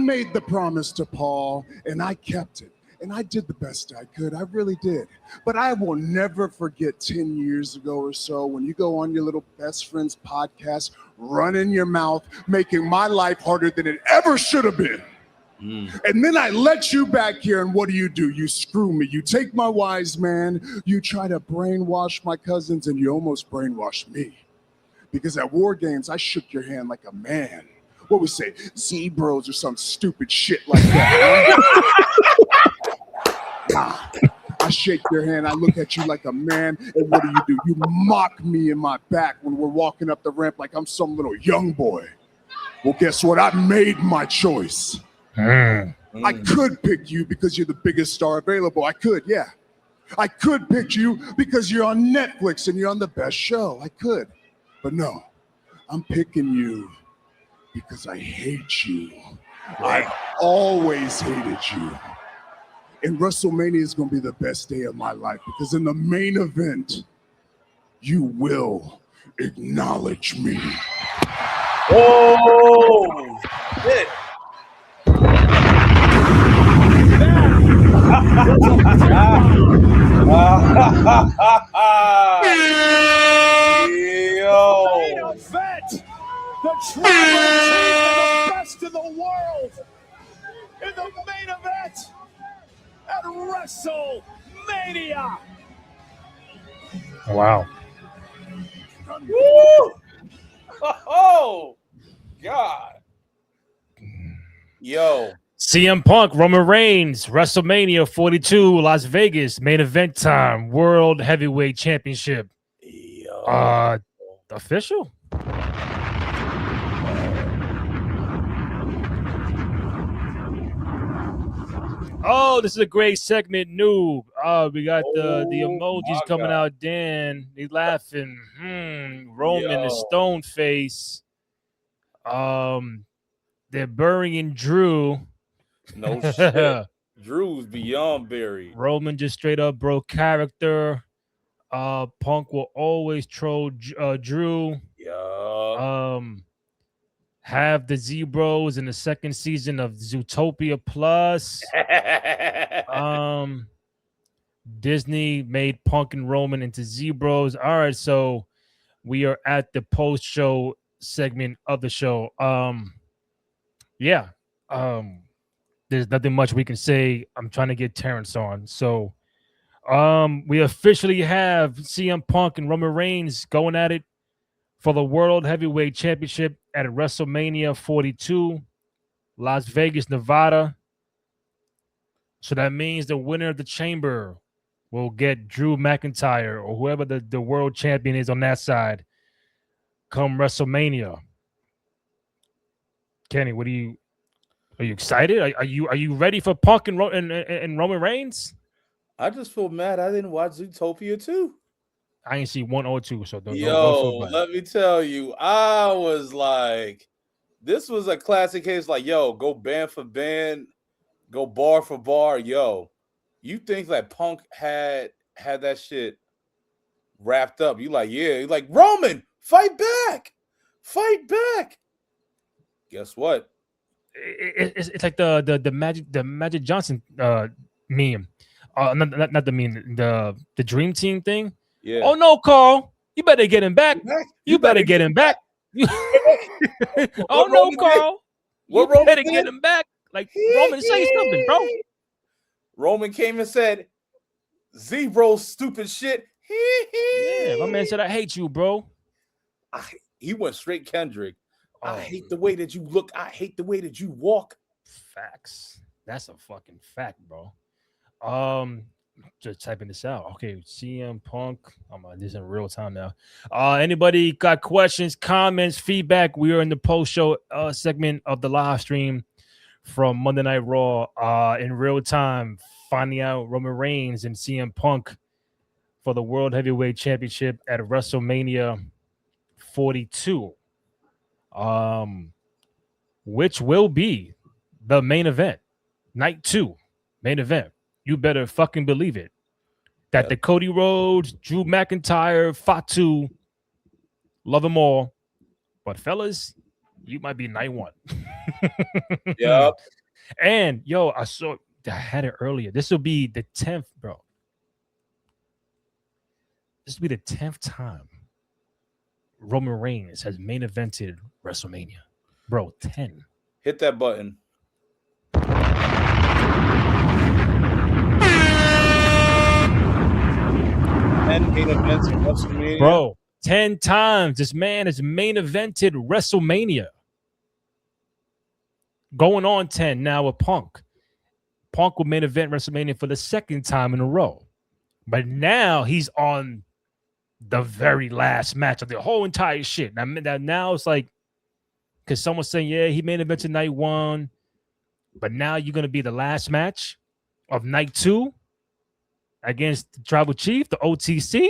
made the promise to Paul, and I kept it. And I did the best I could. I really did. But I will never forget 10 years ago or so when you go on your little best friend's podcast, running your mouth, making my life harder than it ever should have been. And then I let you back here, and what do? You screw me. You take my wise man, you try to brainwash my cousins, and you almost brainwashed me. Because at War Games, I shook your hand like a man. What we say, Z-Bros or some stupid shit like that. I shake your hand, I look at you like a man, and what do? You mock me in my back when we're walking up the ramp like I'm some little young boy. Well, guess what? I made my choice. I could pick you because you're the biggest star available. I could, yeah. I could pick you because you're on Netflix and you're on the best show. I could. But no, I'm picking you because I hate you. I've always hated you. And WrestleMania is going to be the best day of my life because in the main event, you will acknowledge me. Oh, shit. Yo. The Tribal Chief is the best in the world in the main event at WrestleMania. Wow. Woo! Oh, God. Yo. CM Punk, Roman Reigns, WrestleMania 42, Las Vegas, main event time, World Heavyweight Championship. Yo. Official. Oh, this is a great segment, noob. We got the emojis coming out. Dan, he's laughing. Roman is stone face. They're burying Drew. No shit. Drew's beyond buried. Roman just straight up broke character. Punk will always troll Drew. Yeah. Have the Z-Bros in the second season of Zootopia Plus. Disney made Punk and Roman into Z-Bros. All right, so we are at the post-show segment of the show. There's nothing much we can say. I'm trying to get Terrence on. So we officially have CM Punk and Roman Reigns going at it for the World Heavyweight Championship at WrestleMania 42, Las Vegas, Nevada. So that means the winner of the Chamber will get Drew McIntyre or whoever the world champion is on that side come WrestleMania. Kenny, are you excited? Are you ready for Punk and Roman Reigns? I just feel mad I didn't watch Zootopia 2. I ain't see 1 or 2, so don't feel bad. Let me tell you, I was like, this was a classic case. Like, yo, go band for band, go bar for bar. Yo, you think that Punk had that shit wrapped up? You like, yeah, you're like, Roman, fight back. Guess what? It's like the Magic Johnson meme. Not the meme, the Dream Team thing. Yeah. Oh no, Carl, you better get him back. You better get him back. Oh no, Carl, you better get him back. Like Roman, say something, bro. Roman came and said, "Z-Bro, stupid shit." Yeah, my man said, "I hate you, bro." He went straight Kendrick. I hate the way that you look. I hate the way that you walk. Facts. That's a fucking fact, bro. Just typing this out. Okay, CM Punk. This is in real time now. Anybody got questions, comments, feedback? We are in the post-show segment of the live stream from Monday Night Raw. In real time, finding out Roman Reigns and CM Punk for the World Heavyweight Championship at WrestleMania 42. Which will be the main event. Night 2, main event. You better fucking believe it. That the Cody Rhodes, Drew McIntyre, Fatu, love them all. But fellas, you might be night 1. Yep. And yo, I had it earlier. This will be the 10th, bro. This will be the 10th time Roman Reigns has main evented WrestleMania. Bro, 10. Hit that button. And main events in WrestleMania. Bro, 10 times this man has main evented WrestleMania. Going on 10 now with Punk. Punk will main event WrestleMania for the second time in a row. But now he's on the very last match of the whole entire shit. Now it's like, because someone's saying, yeah, he main evented night 1, but now you're going to be the last match of night 2 against the Tribal Chief, the OTC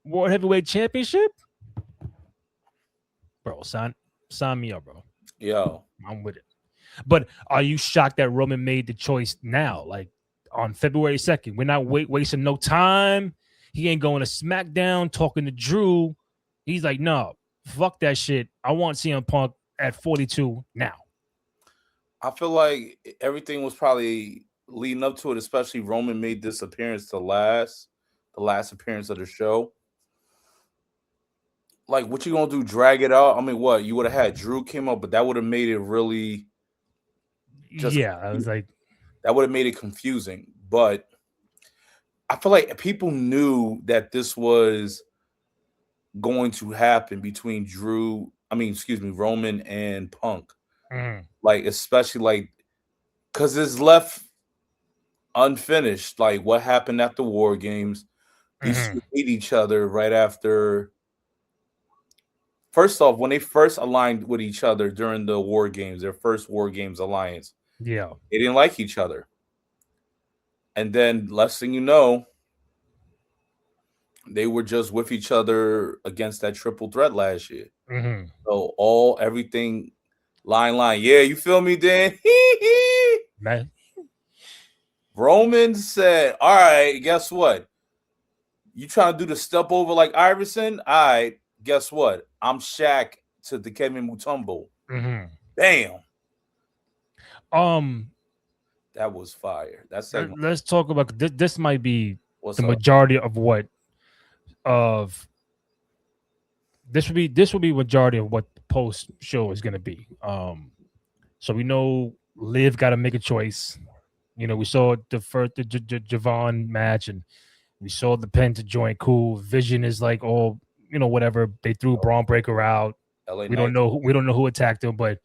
World Heavyweight Championship. Bro, sign me up, bro. Yo, I'm with it. But are you shocked that Roman made the choice now, like on February 2nd? We're not wasting no time. He ain't going to SmackDown talking to Drew. He's like, no, fuck that shit. I want CM Punk at 42 now. I feel like everything was probably leading up to it, especially Roman made this appearance the last appearance of the show. Like, what you gonna do? Drag it out? I mean, what? You would have had Drew came up, but that would have made it really. I was like, that would have made it confusing. But I feel like people knew that this was going to happen between Roman and Punk. Like, especially like, because it's left unfinished. Like, what happened at the War Games? These two hate each other right after. First off, when they first aligned with each other during the War Games, their first War Games alliance, they didn't like each other. And then, last thing you know, they were just with each other against that triple threat last year. So everything, line. Yeah, you feel me, Dan? Man. Roman said, all right, guess what? You trying to do the step over like Iverson? All right, guess what? I'm Shaq to the Kevin Mutombo. Bam. That was fire. Let's talk about this. This might be majority of what this will be majority of what the post show is going to be. So we know Liv got to make a choice. You know, we saw the first Javon match, and we saw the Penta joint. Cool. Vision is like, oh, you know, whatever. They threw Braun Breaker out. We don't know who attacked him, but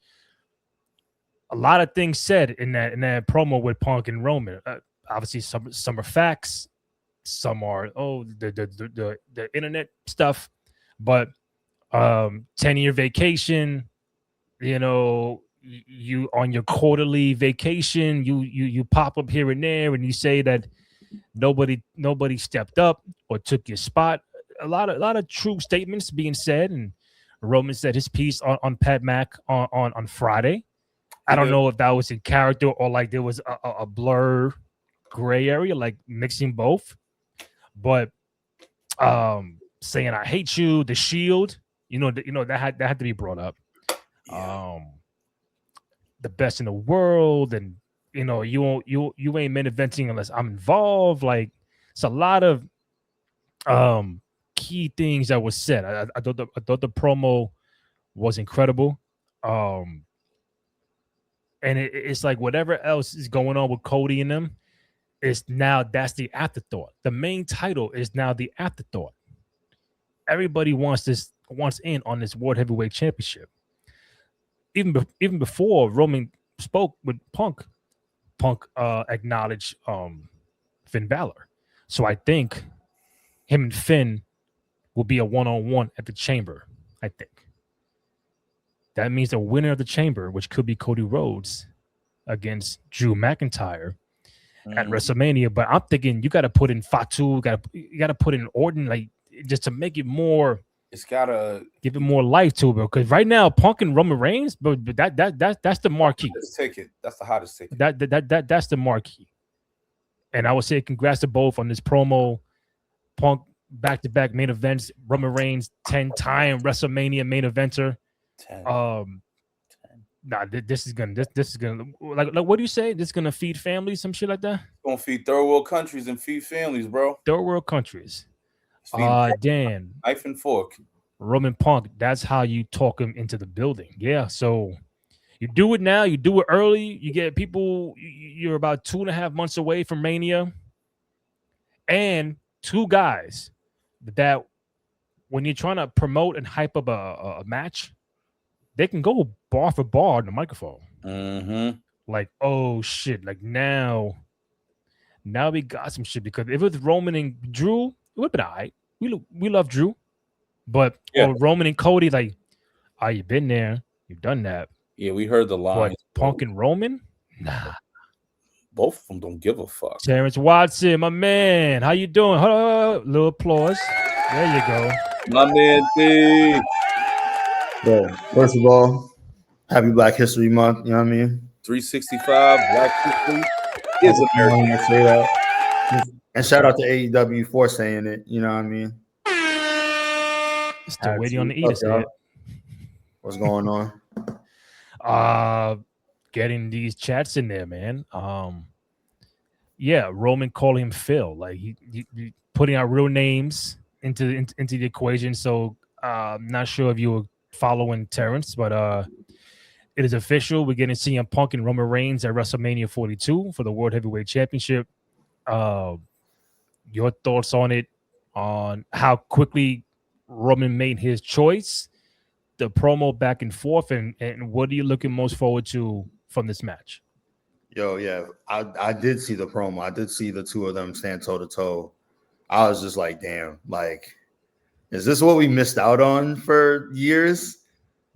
a lot of things said in that promo with Punk and Roman. Obviously, some are facts, some are the internet stuff. But 10-year vacation, you know, you on your quarterly vacation, you pop up here and there, and you say that nobody stepped up or took your spot. A lot of true statements being said, and Roman said his piece on Pat Mac on Friday. I don't know if that was in character or like there was a blur gray area, like mixing both. But saying I hate you, the Shield, that had to be brought up. The best in the world, and you ain't main eventing unless I'm involved. Like, it's a lot of key things that was said. I thought the promo was incredible. And it's like whatever else is going on with Cody and them, that's the afterthought. The main title is now the afterthought. Everybody wants in on this World Heavyweight Championship. Even before Roman spoke with Punk acknowledged Finn Balor. So I think him and Finn will be a one-on-one at the Chamber. I think that means the winner of the Chamber, which could be Cody Rhodes against Drew McIntyre at WrestleMania. But I'm thinking you got to put in Fatu, you got to put in Orton, like, just to make it more. It's gotta give it more life to it, because right now Punk and Roman Reigns, but that's the marquee. Let's take it. That's the hottest ticket. That's the marquee. And I would say congrats to both on this promo. Punk back-to-back main events. Roman Reigns 10-time WrestleMania main eventer. 10. Nah, this is gonna like what do you say? This is gonna feed families, some shit like that. Gonna feed third world countries and feed families, bro. Third world countries. Feed Dan, knife and fork. Roman Punk. That's how you talk him into the building. Yeah. So you do it now. You do it early. You get people. You're about 2.5 months away from Mania, and two guys that when you're trying to promote and hype up a match, they can go bar for bar on the microphone. Mm-hmm. Like, oh shit! Like now we got some shit because if it was Roman and Drew, it would have been all right. We love Drew, but or Roman and Cody, like, you been there, you've done that. Yeah, we heard the line. But Punk and Roman, nah. Both of them don't give a fuck. Terrence Watson, my man, how you doing? Little applause. There you go. My man, D. Bro, first of all, happy Black History Month. You know what I mean? 365 Black History is American. Say that. And shout out to AEW for saying it. You know what I mean? Still waiting on the E to say it. What's going on? Getting these chats in there, man. Yeah, Roman calling him Phil, like he putting out real names into the equation. So I'm not sure if you were following Terrence, but it is official. We're getting CM Punk and Roman Reigns at WrestleMania 42 for the World Heavyweight Championship. Your thoughts on it, on how quickly Roman made his choice, the promo back and forth, and what are you looking most forward to from this match? Yo, yeah, I did see the promo. I did see the two of them stand toe to toe. I was just like, damn, like, is this what we missed out on for years?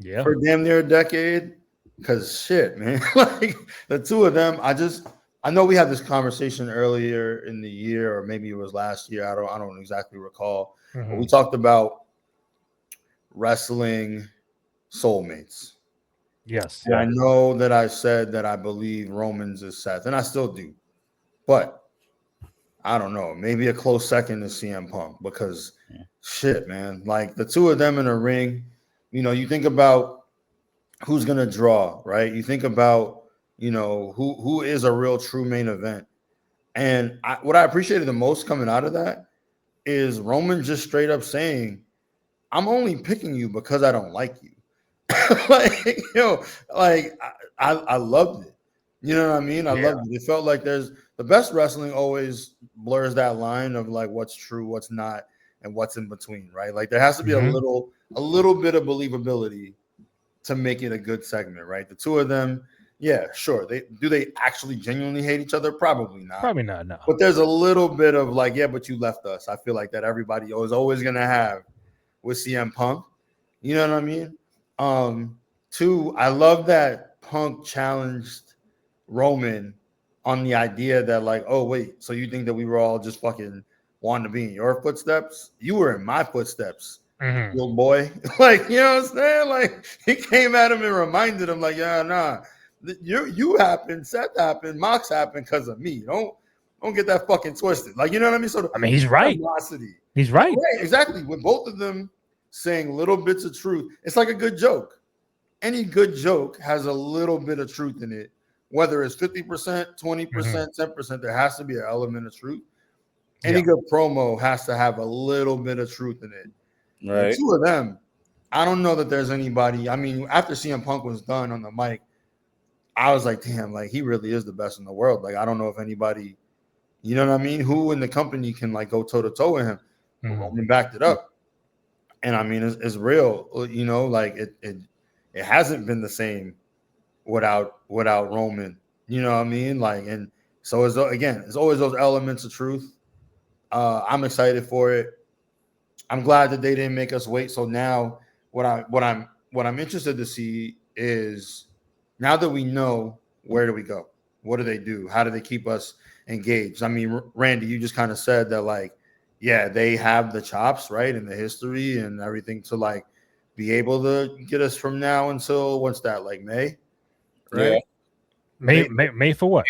Yeah, for damn near a decade. Because shit, man, like the two of them, I know we had this conversation earlier in the year, or maybe it was last year. I don't exactly recall. Mm-hmm. But we talked about wrestling soulmates. Yes. And I know that I said that I believe Roman's is Seth, and I still do. But I don't know. Maybe a close second is CM Punk because shit, man. Like the two of them in a ring, you know, you think about who's gonna draw, right? You think about, you know, who is a real true main event. And what I appreciated the most coming out of that is Roman just straight up saying, I'm only picking you because I don't like you. Like, you know, like I loved it. You know what I mean? I loved it. It felt like there's the best wrestling always blurs that line of like what's true, what's not, and what's in between, right? Like there has to be a little bit of believability to make it a good segment, right? The two of them, yeah, sure. They actually genuinely hate each other? Probably not. Probably not, no. But there's a little bit of like, yeah, but you left us. I feel like that everybody is always gonna have with CM Punk. You know what I mean? Two, I love that Punk challenged Roman on the idea that like, oh wait, so you think that we were all just fucking wanting to be in your footsteps? You were in my footsteps, little boy. Like, you know what I'm saying? Like he came at him and reminded him, like, yeah, nah, you happened, Seth happened, Mox happened because of me. Don't get that fucking twisted. Like, you know what I mean? So I mean, he's right. He's right. Exactly. With both of them saying little bits of truth, it's like a good joke. Any good joke has a little bit of truth in it, whether it's 50%, 20%, 10%. There has to be an element of truth. Any good promo has to have a little bit of truth in it. Right. The two of them, I don't know that there's anybody. I mean, after CM Punk was done on the mic, I was like, damn, like he really is the best in the world. Like, I don't know if anybody, you know what I mean? Who in the company can like go toe to toe with him? Roman backed it up. And I mean, it's real, you know, like it hasn't been the same without Roman, you know what I mean? Like, and so it's always those elements of truth. I'm excited for it. I'm glad that they didn't make us wait. So now what I'm interested to see is now that we know, where do we go? What do they do? How do they keep us engaged? I mean, Randy, you just kind of said that, like, yeah, they have the chops, right, and the history and everything to like be able to get us from now until what's that, like May, right? Yeah. May for what?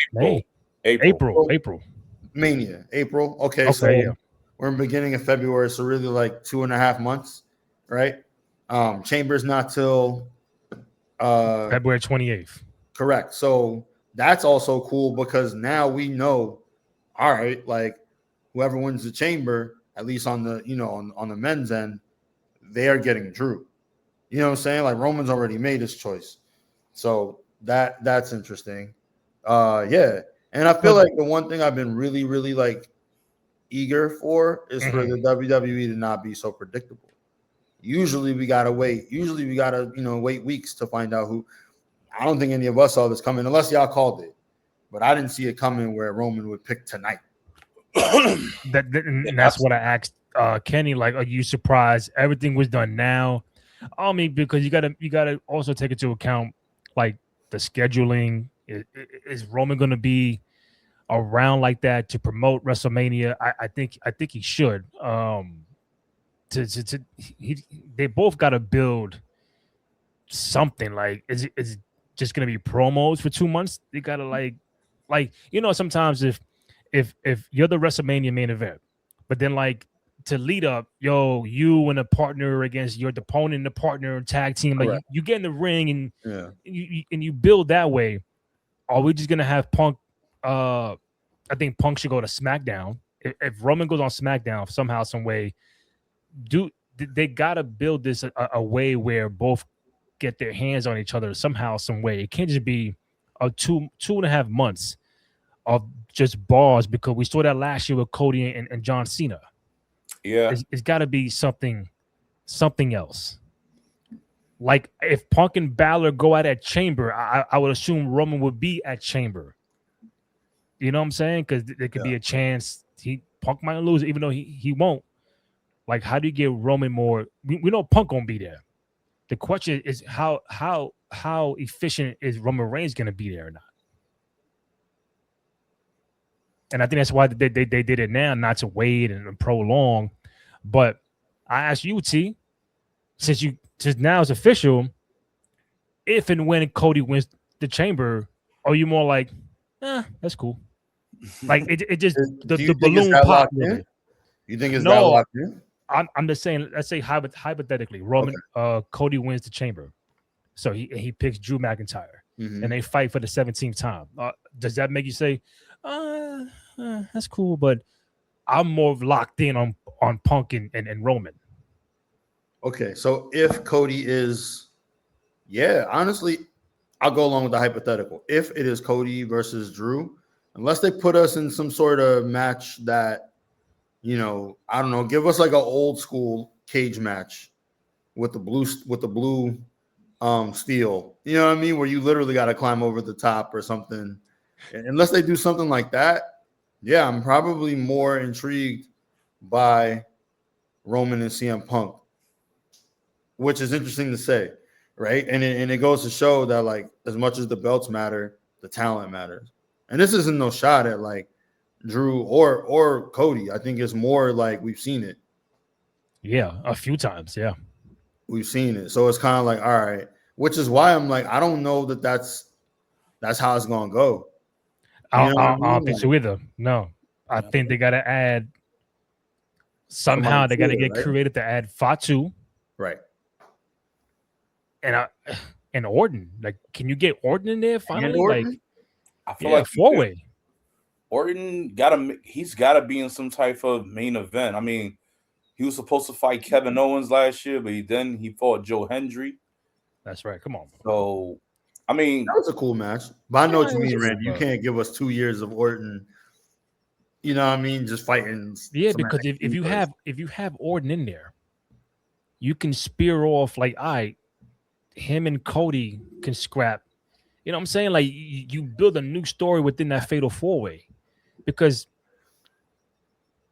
April. Mania, April. Okay, so we're in the beginning of February, so really like 2.5 months, right? Chambers not till February 28th. Correct. So that's also cool because now we know, all right, like whoever wins the chamber, at least on the on the men's end, they are getting Drew. You know what I'm saying? Like Roman's already made his choice. So that's interesting. Yeah. And I feel like the one thing I've been really, really like eager for is for the WWE to not be so predictable. Usually we gotta wait. Usually we gotta, wait weeks to find out who. I don't think any of us saw this coming, unless y'all called it. But I didn't see it coming where Roman would pick tonight. And that's what I asked Kenny. Like, are you surprised everything was done now? I mean, because you gotta also take into account like the scheduling. Is Roman going to be around like that to promote WrestleMania? I think he should. They both got to build something. Like, is it just going to be promos for 2 months? They got to like sometimes if you're the WrestleMania main event, but then like to lead up, you and a partner against your opponent and the partner tag team, like you get in the ring and you build that way. Are we just gonna have Punk? I think Punk should go to SmackDown. If Roman goes on SmackDown somehow, some way, they gotta build this a way where both get their hands on each other somehow, some way. It can't just be a 2.5 months of just bars, because we saw that last year with Cody and John Cena. Yeah, it's got to be something else. Like if Punk and Balor go out at Chamber, I would assume Roman would be at Chamber. You know what I'm saying? Because there could be a chance Punk might lose, even though he won't. Like, how do you get Roman more? We know Punk gonna be there. The question is how efficient is Roman Reigns gonna be there or not? And I think that's why they did it now, not to wait and prolong. But I asked you, T, since now it's official, if and when Cody wins the Chamber, are you more like, that's cool? Like it just the balloon pop. You think it's that locked in? I'm just saying. Let's say hypothetically, Roman Cody wins the Chamber, so he picks Drew McIntyre, and they fight for the 17th time. Does that make you say, that's cool, but I'm more locked in on Punk and Roman? Okay, so if Cody is, honestly, I'll go along with the hypothetical. If it is Cody versus Drew, unless they put us in some sort of match that, I don't know, give us like an old school cage match with the blue steel, you know what I mean, where you literally got to climb over the top or something. Unless they do something like that, I'm probably more intrigued by Roman and CM Punk, which is interesting to say, right? And it goes to show that, like, as much as the belts matter, the talent matters. And this isn't no shot at like Drew or Cody. I think it's more like we've seen it. Yeah, a few times. Yeah, we've seen it. So it's kind of like, all right, which is why I'm like, I don't know that's how it's gonna go. I don't think so either. No, I think they got to add somehow. They got to get creative to add Fatu, right? And Orton. Like, can you get Orton in there finally? Like, I feel like 4-way. Orton he's gotta be in some type of main event. I mean, he was supposed to fight Kevin Owens last year, but he fought Joe Hendry. That's right. Come on. So, I mean, that was a cool match. But I know what you mean, Randy. You can't give us 2 years of Orton. You know what I mean? Just fighting. Yeah, because if you have Orton in there, you can spear off like, all right, him and Cody can scrap. You know what I'm saying? Like, you build a new story within that fatal 4-way. Because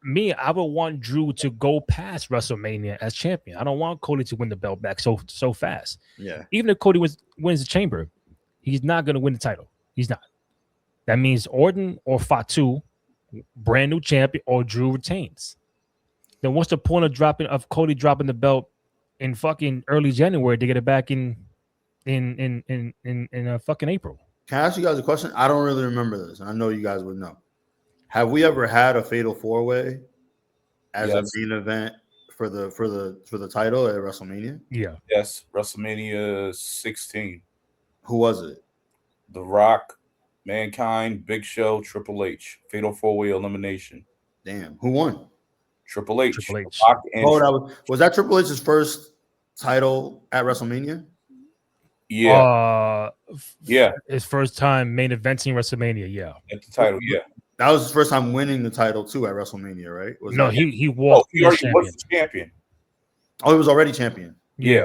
I would want Drew to go past WrestleMania as champion. I don't want Cody to win the belt back so fast. Yeah. Even if Cody wins the Chamber, he's not going to win the title. He's not. That means Orton or Fatu, brand new champion, or Drew retains. Then what's the point of Cody dropping the belt in fucking early January to get it back in fucking April? Can I ask you guys a question? I don't really remember this, and I know you guys would know. Have we ever had a fatal 4-way as a main event for the title at WrestleMania? Yeah. Yes, WrestleMania 16. Who was it? The Rock, Mankind, Big Show, Triple H. Fatal 4-way elimination. Damn. Who won? Triple H. Triple H. The Rock and Was that Triple H's first title at WrestleMania? yeah. Yeah. His first time main eventing WrestleMania. Yeah. At the title. Yeah. That was his first time winning the title too at WrestleMania, right? He walked. He already was the champion. Oh, he was already champion. Yeah.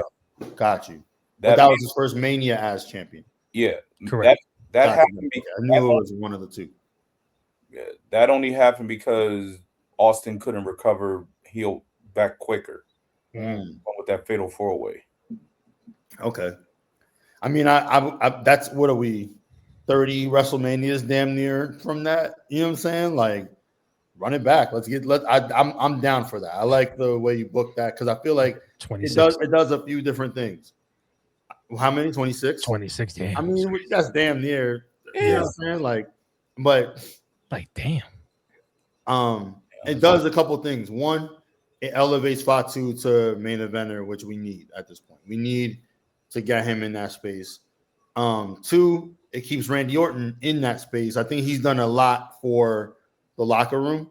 Got you. That was his first Mania as champion. Yeah. Correct. That happened. I knew it was one of the two. Yeah, that only happened because Austin couldn't recover heel back quicker with that fatal 4-way. Okay. I mean, I that's what are we 30 WrestleManias damn near from that. You know what I'm saying? Like, run it back. I'm down for that. I like the way you booked that because I feel like 26. it does a few different things. How many? 26? 26. Damn. I mean, that's damn near. Yeah. You know what I'm saying? Like, damn. It does a couple things. One, it elevates Fatu to main eventer, which we need at this point. We need to get him in that space. Two, it keeps Randy Orton in that space. I think he's done a lot for the locker room.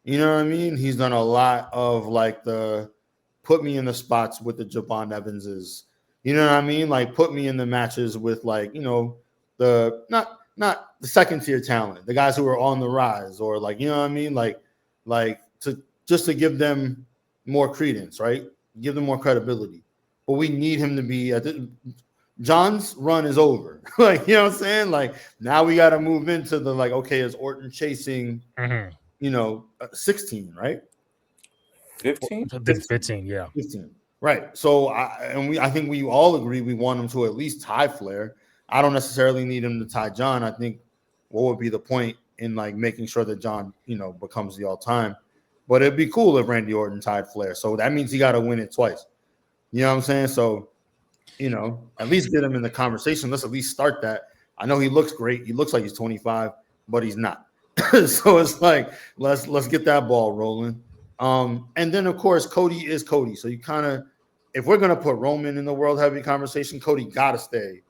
You know what I mean? He's done a lot of like the put me in the spots with the Javon Evanses. You know what I mean? Like put me in the matches with like, you know, the not the second tier talent, the guys who are on the rise or like, you know what I mean? Like to give them more credence, right? Give them more credibility. But we need him to be John's run is over. Like, you know what I'm saying? Like now we got to move into the like, okay, is Orton chasing, you know, 16, right? 15? 15, yeah. 15. Right. So I think we all agree we want him to at least tie Flair. I don't necessarily need him to tie John. I think what would be the point in like making sure that John, you know, becomes the all-time. But it'd be cool if Randy Orton tied Flair. So that means he got to win it twice. You know what I'm saying? So, you know, at least get him in the conversation. Let's at least start that. I know he looks great. He looks like he's 25, but he's not. So it's like let's get that ball rolling. And then of course Cody is Cody. So you kind of, if we're gonna put Roman in the world heavy conversation, Cody gotta stay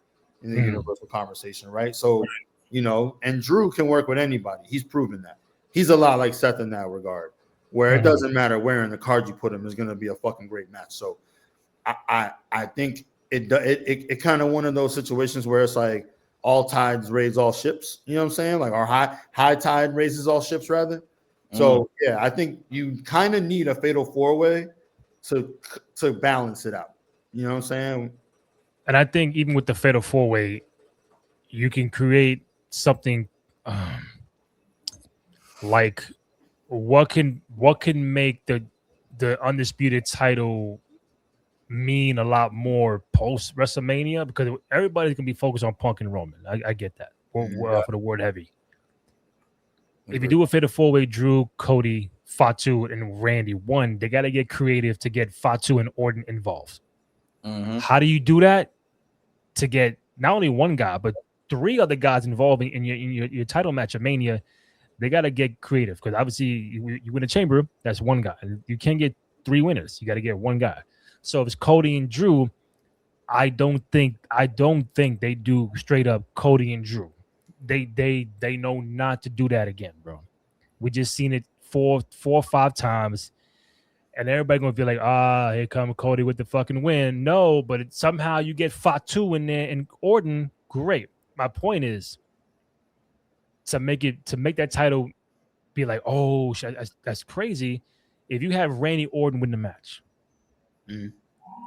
in the universal conversation, right? So you know, and Drew can work with anybody. He's proven that. He's a lot like Seth in that regard, where it doesn't matter where in the card you put him is gonna be a fucking great match. So I think it kind of one of those situations where it's like all tides raise all ships. You know what I'm saying? Like our high tide raises all ships rather. So yeah, I think you kind of need a fatal 4-way to balance it out. You know what I'm saying? And I think even with the fatal 4-way, you can create something like what can make the undisputed title mean a lot more post WrestleMania, because everybody's gonna be focused on Punk and Roman. I get that for the word heavy. If you do a fatal 4-way, Drew, Cody, Fatu, and Randy, one, they got to get creative to get Fatu and Orton involved. How do you do that? To get not only one guy, but 3 other guys involved in your title match at Mania, they got to get creative, because obviously you win a chamber, that's one guy. You can't get 3 winners. You got to get one guy. So if it's Cody and Drew, I don't think they do straight up Cody and Drew. They know not to do that again, bro. We just seen it 4 or 5 times, and everybody gonna be like, here come Cody with the fucking win. No, but somehow you get Fatu in there and Orton. Great. My point is to make that title be like, oh, that's crazy. If you have Randy Orton win the match,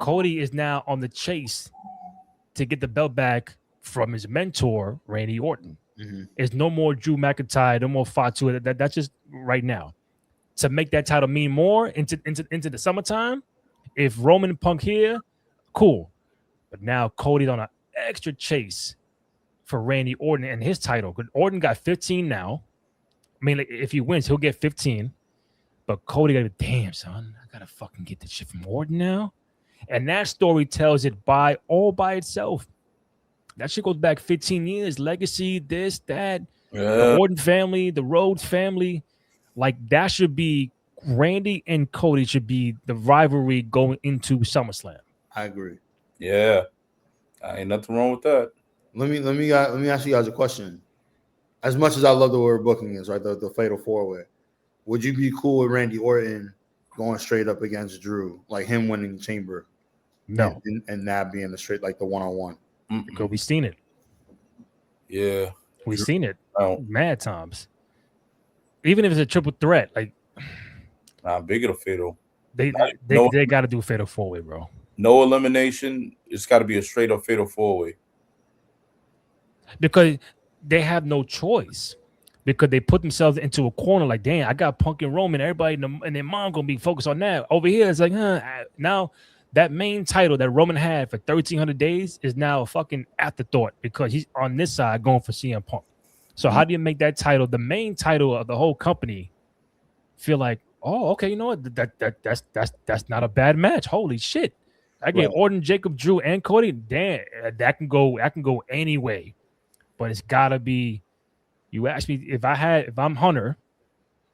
Cody is now on the chase to get the belt back from his mentor, Randy Orton. It's no more Drew McIntyre, no more Fatu. That's just right now. To make that title mean more into the summertime, if Roman and Punk here, cool. But now Cody's on an extra chase for Randy Orton and his title. Orton got 15 now. I mean, like, if he wins, he'll get 15. But Cody got to be, damn, son, I got to fucking get this shit from Orton now. And that story tells it all by itself. That shit goes back 15 years. Legacy, this, that. The Orton family, the Rhodes family. Like, that should be, Randy and Cody should be the rivalry going into SummerSlam. I agree. Yeah. Ain't nothing wrong with that. Let me ask you guys a question. As much as I love the word booking is, right, the fatal four-way, would you be cool with Randy Orton going straight up against Drew, like him winning the chamber? No, and that being the straight like the one-on-one. because we've seen it. Yeah, We've seen it Oh, mad times. Even if it's a triple threat, like big of a fatal. they No, got to do a fatal four-way, bro. no elimination. It's got to be a straight up fatal four-way. Because they have no choice. Because they put themselves into a corner like, damn, I got Punk and Roman. Everybody and their mom gonna be focused on that. Over here, it's like, now that main title that Roman had for 1,300 days is now a fucking afterthought because he's on this side going for CM Punk. So how do you make that title, the main title of the whole company, feel like, oh, okay, you know what? That's not a bad match. Holy shit. I get Orton, Jacob, Drew, and Cody. Damn, that can go anyway. But it's gotta be. You asked me if I'm Hunter,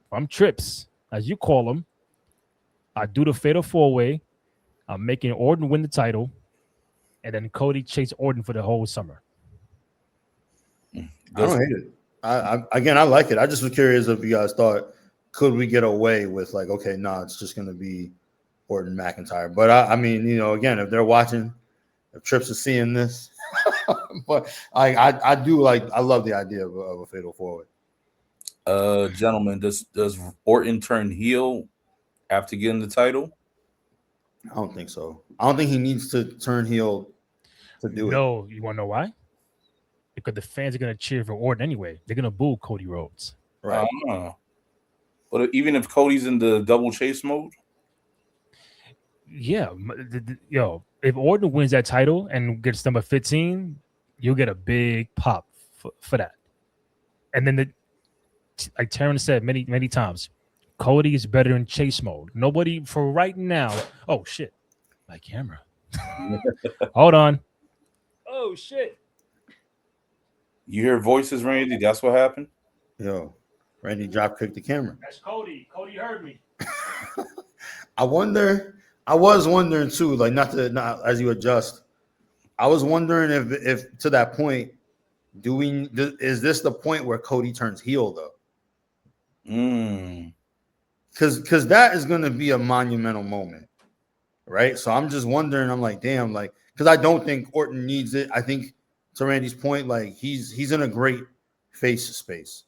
if I'm Trips, as you call them, I do the fatal four-way. I'm making Orton win the title, and then Cody chase Orton for the whole summer. I don't hate it. I like it. I just was curious if you guys thought, could we get away with like, okay, no, it's just going to be Orton McIntyre. But I mean, you know, again, if they're watching, if Trips is seeing this, but I do like, I love the idea of a fatal four-way. Gentlemen, does Orton turn heel after getting the title? I don't think so. I don't think he needs to turn heel to do it. No, you want to know why? Because the fans are going to cheer for Orton anyway. They're going to boo Cody Rhodes. Right. But even if Cody's in the double chase mode? Yeah. If Orton wins that title and gets number 15, you'll get a big pop for that. And then, like Terrence said many, many times, Cody is better in chase mode. Nobody for right now. Oh, shit. My camera. Hold on. Oh, shit. You hear voices, Randy? That's what happened? Yo, Randy drop kicked the camera. That's Cody. Cody heard me. I was wondering too, like not as you adjust. I was wondering if to that point, is this the point where Cody turns heel though? Because that is going to be a monumental moment, right? So I'm just wondering. I'm like, damn, like because I don't think Orton needs it. I think to Randy's point, like he's in a great face space.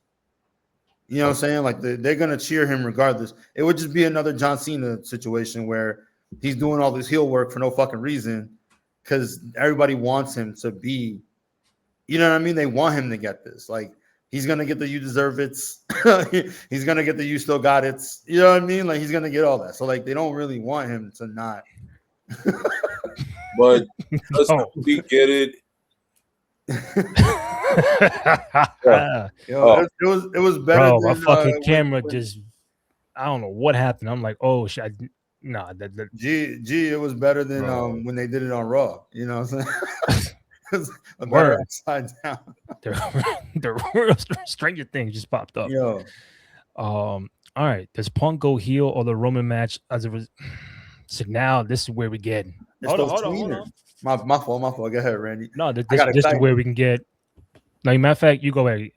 You know what I'm saying? Like they're going to cheer him regardless. It would just be another John Cena situation where he's doing all this heel work for no fucking reason because everybody wants him to be, you know what I mean? They want him to get this. Like, he's going to get the you deserve it. He's going to get the you still got it. You know what I mean? Like, he's going to get all that. So, like, they don't really want him to not. But we get it. It was better. Bro, my fucking camera just, I don't know what happened. I'm like, oh shit. It was better than when they did it on Raw. You know what I'm saying? A better upside down. The real Stranger Things just popped up. Yo. All right. Does Punk go heel or the Roman match as a so now this is where we get. Hold on. My fault. Go ahead, Randy. No, this is where we can get. No, matter of fact, you go ahead.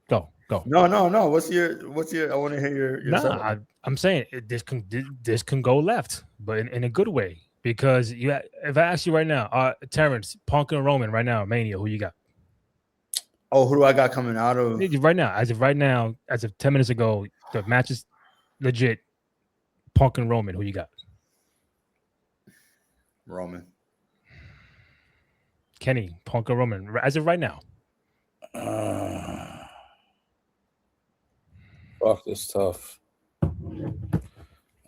Go. No. What's your? I want to hear your. I'm saying this can go left, but in a good way. Because if I ask you right now, Terrence, Punk and Roman right now, Mania, who you got? Oh, who do I got coming out of right now? As of 10 minutes ago, the match is legit. Punk and Roman, who you got? Roman. Kenny, Punk and Roman, as of right now. Fuck, that's tough.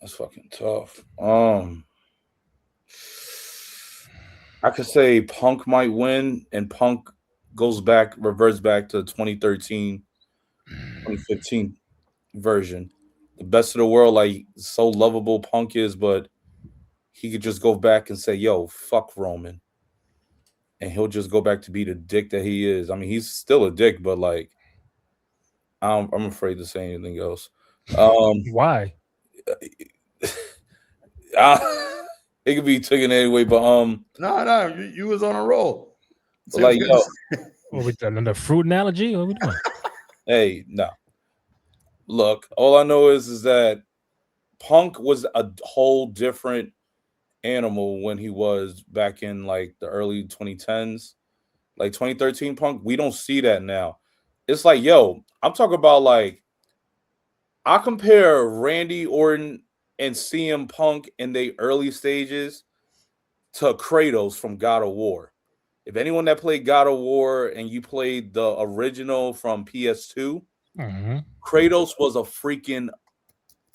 That's fucking tough. I could say Punk might win, and Punk reverts back to 2013, 2015 version. The best of the world, like so lovable Punk is, but he could just go back and say, yo, fuck Roman. And he'll just go back to be the dick that he is. I mean, he's still a dick, but like, I'm afraid to say anything else. Why? It could be taken anyway, but no, you was on a roll. Like, yo, What we done? The fruit analogy? What we doing? Hey, no. Look, all I know is that Punk was a whole different animal when he was back in like the early 2010s, like 2013 Punk. We don't see that now. It's like, yo, I'm talking about like I compare Randy Orton and CM Punk in the early stages to Kratos from God of War. If anyone that played God of War and you played the original from PS2, Kratos was a freaking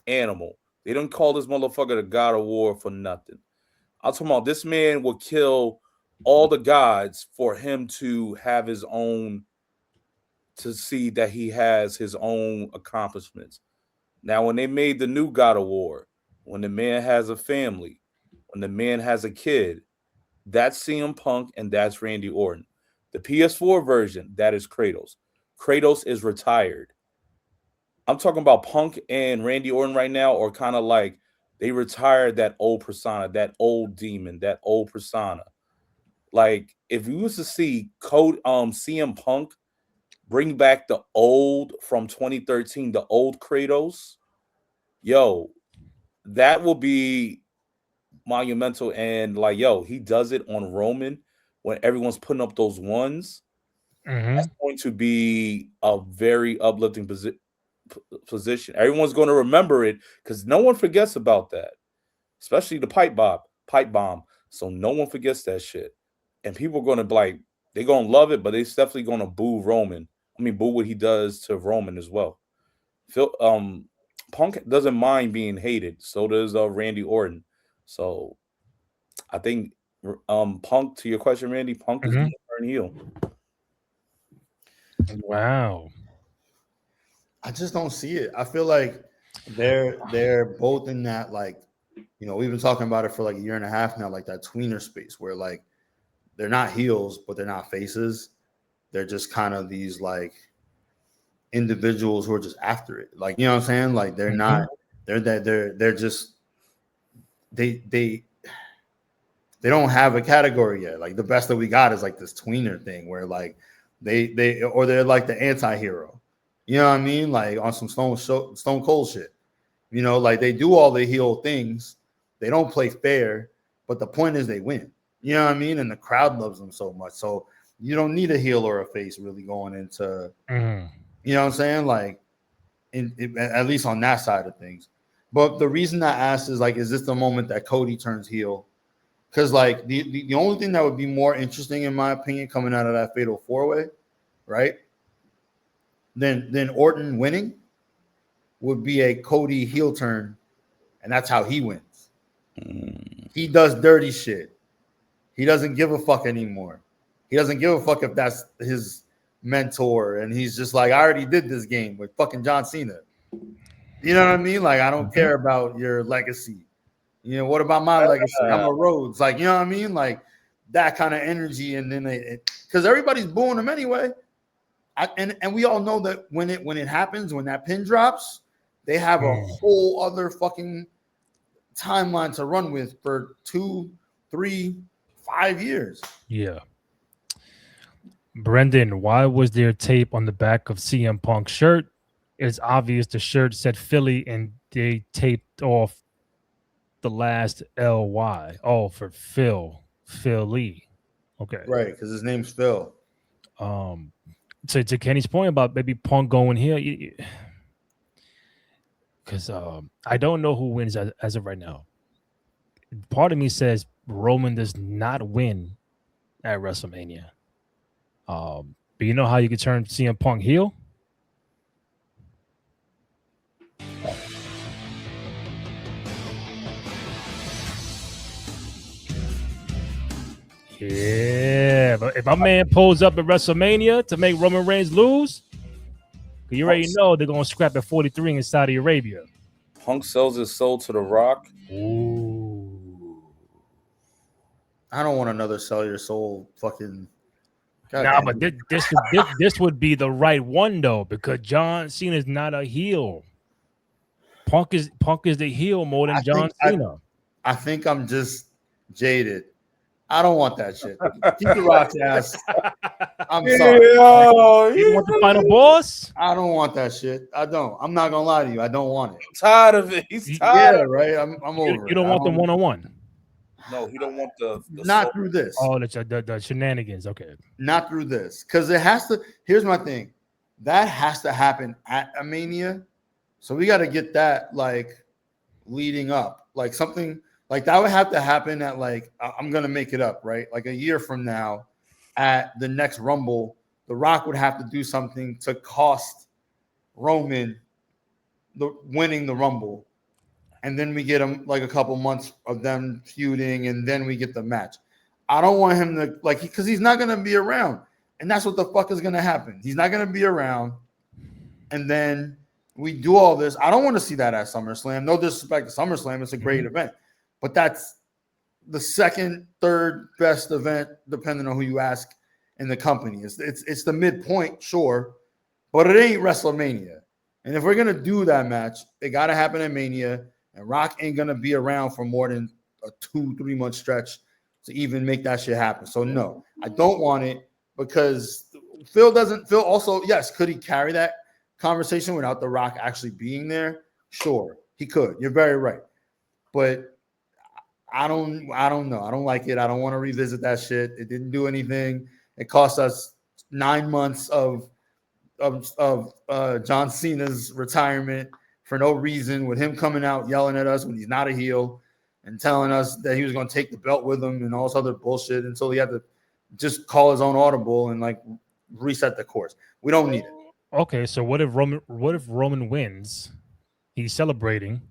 animal. They don't call this motherfucker the God of War for nothing. I'm talking about this man would kill all the gods for him to have his own, to see that he has his own accomplishments. Now, when they made the new God of War, when the man has a family, when the man has a kid, that's CM Punk and that's Randy Orton. The PS4 version, that is Kratos. Kratos is retired. I'm talking about Punk and Randy Orton right now are kind of like they retired that old persona, that old demon, that old persona. Like if you used to see CM Punk bring back the old from 2013, the old Kratos, yo, that will be monumental. And like, yo, he does it on Roman when everyone's putting up those ones. That's going to be a very uplifting position. Everyone's going to remember it because no one forgets about that, especially the pipe bomb. So no one forgets that shit, and people are going to be like, they're going to love it, but they're definitely going to boo Roman. I mean, boo what he does to Roman as well. Punk doesn't mind being hated. So does Randy Orton. So I think Punk, to your question, Randy, Punk is going to turn heel. Wow. I just don't see it. I feel like they're both in that, like, you know, we've been talking about it for like a year and a half now, like that tweener space where like they're not heels, but they're not faces. They're just kind of these like individuals who are just after it. Like, you know what I'm saying? Like they're not, they're just they don't have a category yet. Like the best that we got is like this tweener thing where like they're like the anti-hero. You know what I mean? Like on some Stone Cold shit. You know, like they do all the heel things. They don't play fair, but the point is they win. You know what I mean? And the crowd loves them so much. So you don't need a heel or a face really going into, you know what I'm saying? Like, at least on that side of things. But the reason I asked is like, is this the moment that Cody turns heel? Because like the only thing that would be more interesting, in my opinion, coming out of that fatal 4-way, right? Then Orton winning would be a Cody heel turn, and that's how he wins. He does dirty shit. He doesn't give a fuck anymore. He doesn't give a fuck if that's his mentor, and he's just like, I already did this game with fucking John Cena. You know what I mean? Like, I don't care about your legacy. You know, what about my legacy? I'm a Rhodes. Like, you know what I mean? Like that kind of energy, and then because everybody's booing him anyway. And we all know that when it happens, when that pin drops, they have a whole other fucking timeline to run with for 2, 3, 5 years. Yeah. Brendan, why was there tape on the back of CM Punk's shirt? It's obvious the shirt said Philly and they taped off the last LY. Oh, for Phil Lee. Okay. Right, because his name's Phil. So to Kenny's point about maybe Punk going here, because I don't know who wins as of right now. Part of me says Roman does not win at WrestleMania. But you know how you can turn CM Punk heel? Yeah, but if my man pulls up at WrestleMania to make Roman Reigns lose, you already know they're gonna scrap at 43 in Saudi Arabia. Punk sells his soul to The Rock. Ooh. I don't want another sell your soul fucking. But this would be the right one though, because John Cena is not a heel. Punk is the heel more than John Cena. I think I'm just jaded. I don't want that shit. Keep the Rock's ass. I'm sorry. Yo, You want the final boss? I don't want that shit. I don't. I'm not gonna lie to you. I don't want it. tired of it. He's You- tired Yeah, of it. right. I'm over. You don't it. want them 1-on-1. No, he don't want the Not through this. Oh, the shenanigans. Okay. Not through this, because it has to. Here's my thing, that has to happen at a Mania, so we got to get that like leading up, like something like that would have to happen at like I'm gonna make it up, right? Like a year from now, at the next Rumble, The Rock would have to do something to cost Roman the winning the Rumble, and then we get him like a couple months of them feuding, and then we get the match. I don't want him to like because he's not gonna be around, and that's what the fuck is gonna happen. He's not gonna be around, and then we do all this. I don't want to see that at SummerSlam. No disrespect to SummerSlam, it's a great event, but that's the second, third best event, depending on who you ask in the company. It's the midpoint, sure, but it ain't WrestleMania. And if we're gonna do that match, it gotta happen at Mania, and Rock ain't gonna be around for more than a 2-3 month stretch to even make that shit happen. So no, I don't want it because Phil also, yes, could he carry that conversation without The Rock actually being there? Sure, he could. You're very right. But I don't know. I don't like it. I don't want to revisit that shit. It didn't do anything. It cost us 9 months of John Cena's retirement for no reason, with him coming out yelling at us when he's not a heel and telling us that he was going to take the belt with him and all this other bullshit until he had to just call his own audible and like reset the course. We don't need it. Okay, so what if Roman wins? He's celebrating,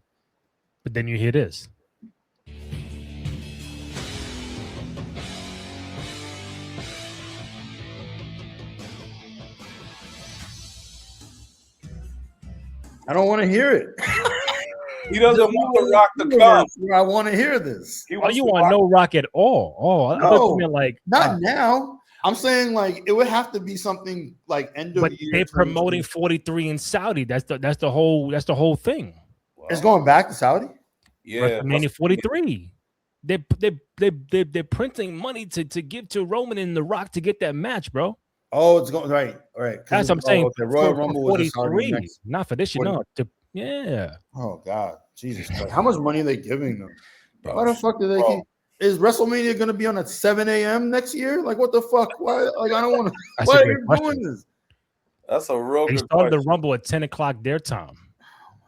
but then you hear this. I don't want to hear it. He doesn't want The Rock to come. I want to hear this. He Oh, wants you The want Rock- no Rock at all? Oh, I thought you meant like not now. I'm saying like it would have to be something like end of but year. they're promoting 43 in Saudi. That's the whole thing. It's going back to Saudi. Yeah, WrestleMania 43. They're printing money to give to Roman and The Rock to get that match, bro. Oh, it's going right. That's what I'm saying. Okay. Royal For Rumble was 43, not for this year. No, yeah. Oh God, Jesus Christ! How much money are they giving them? Bro, Why the fuck do they bro. keep? Is WrestleMania going to be on at 7 a.m. next year? Like, what the fuck? Why? Like, I don't want to. That's Why a are great you question. doing this? That's a real They good started the question. Rumble at 10 o'clock their time,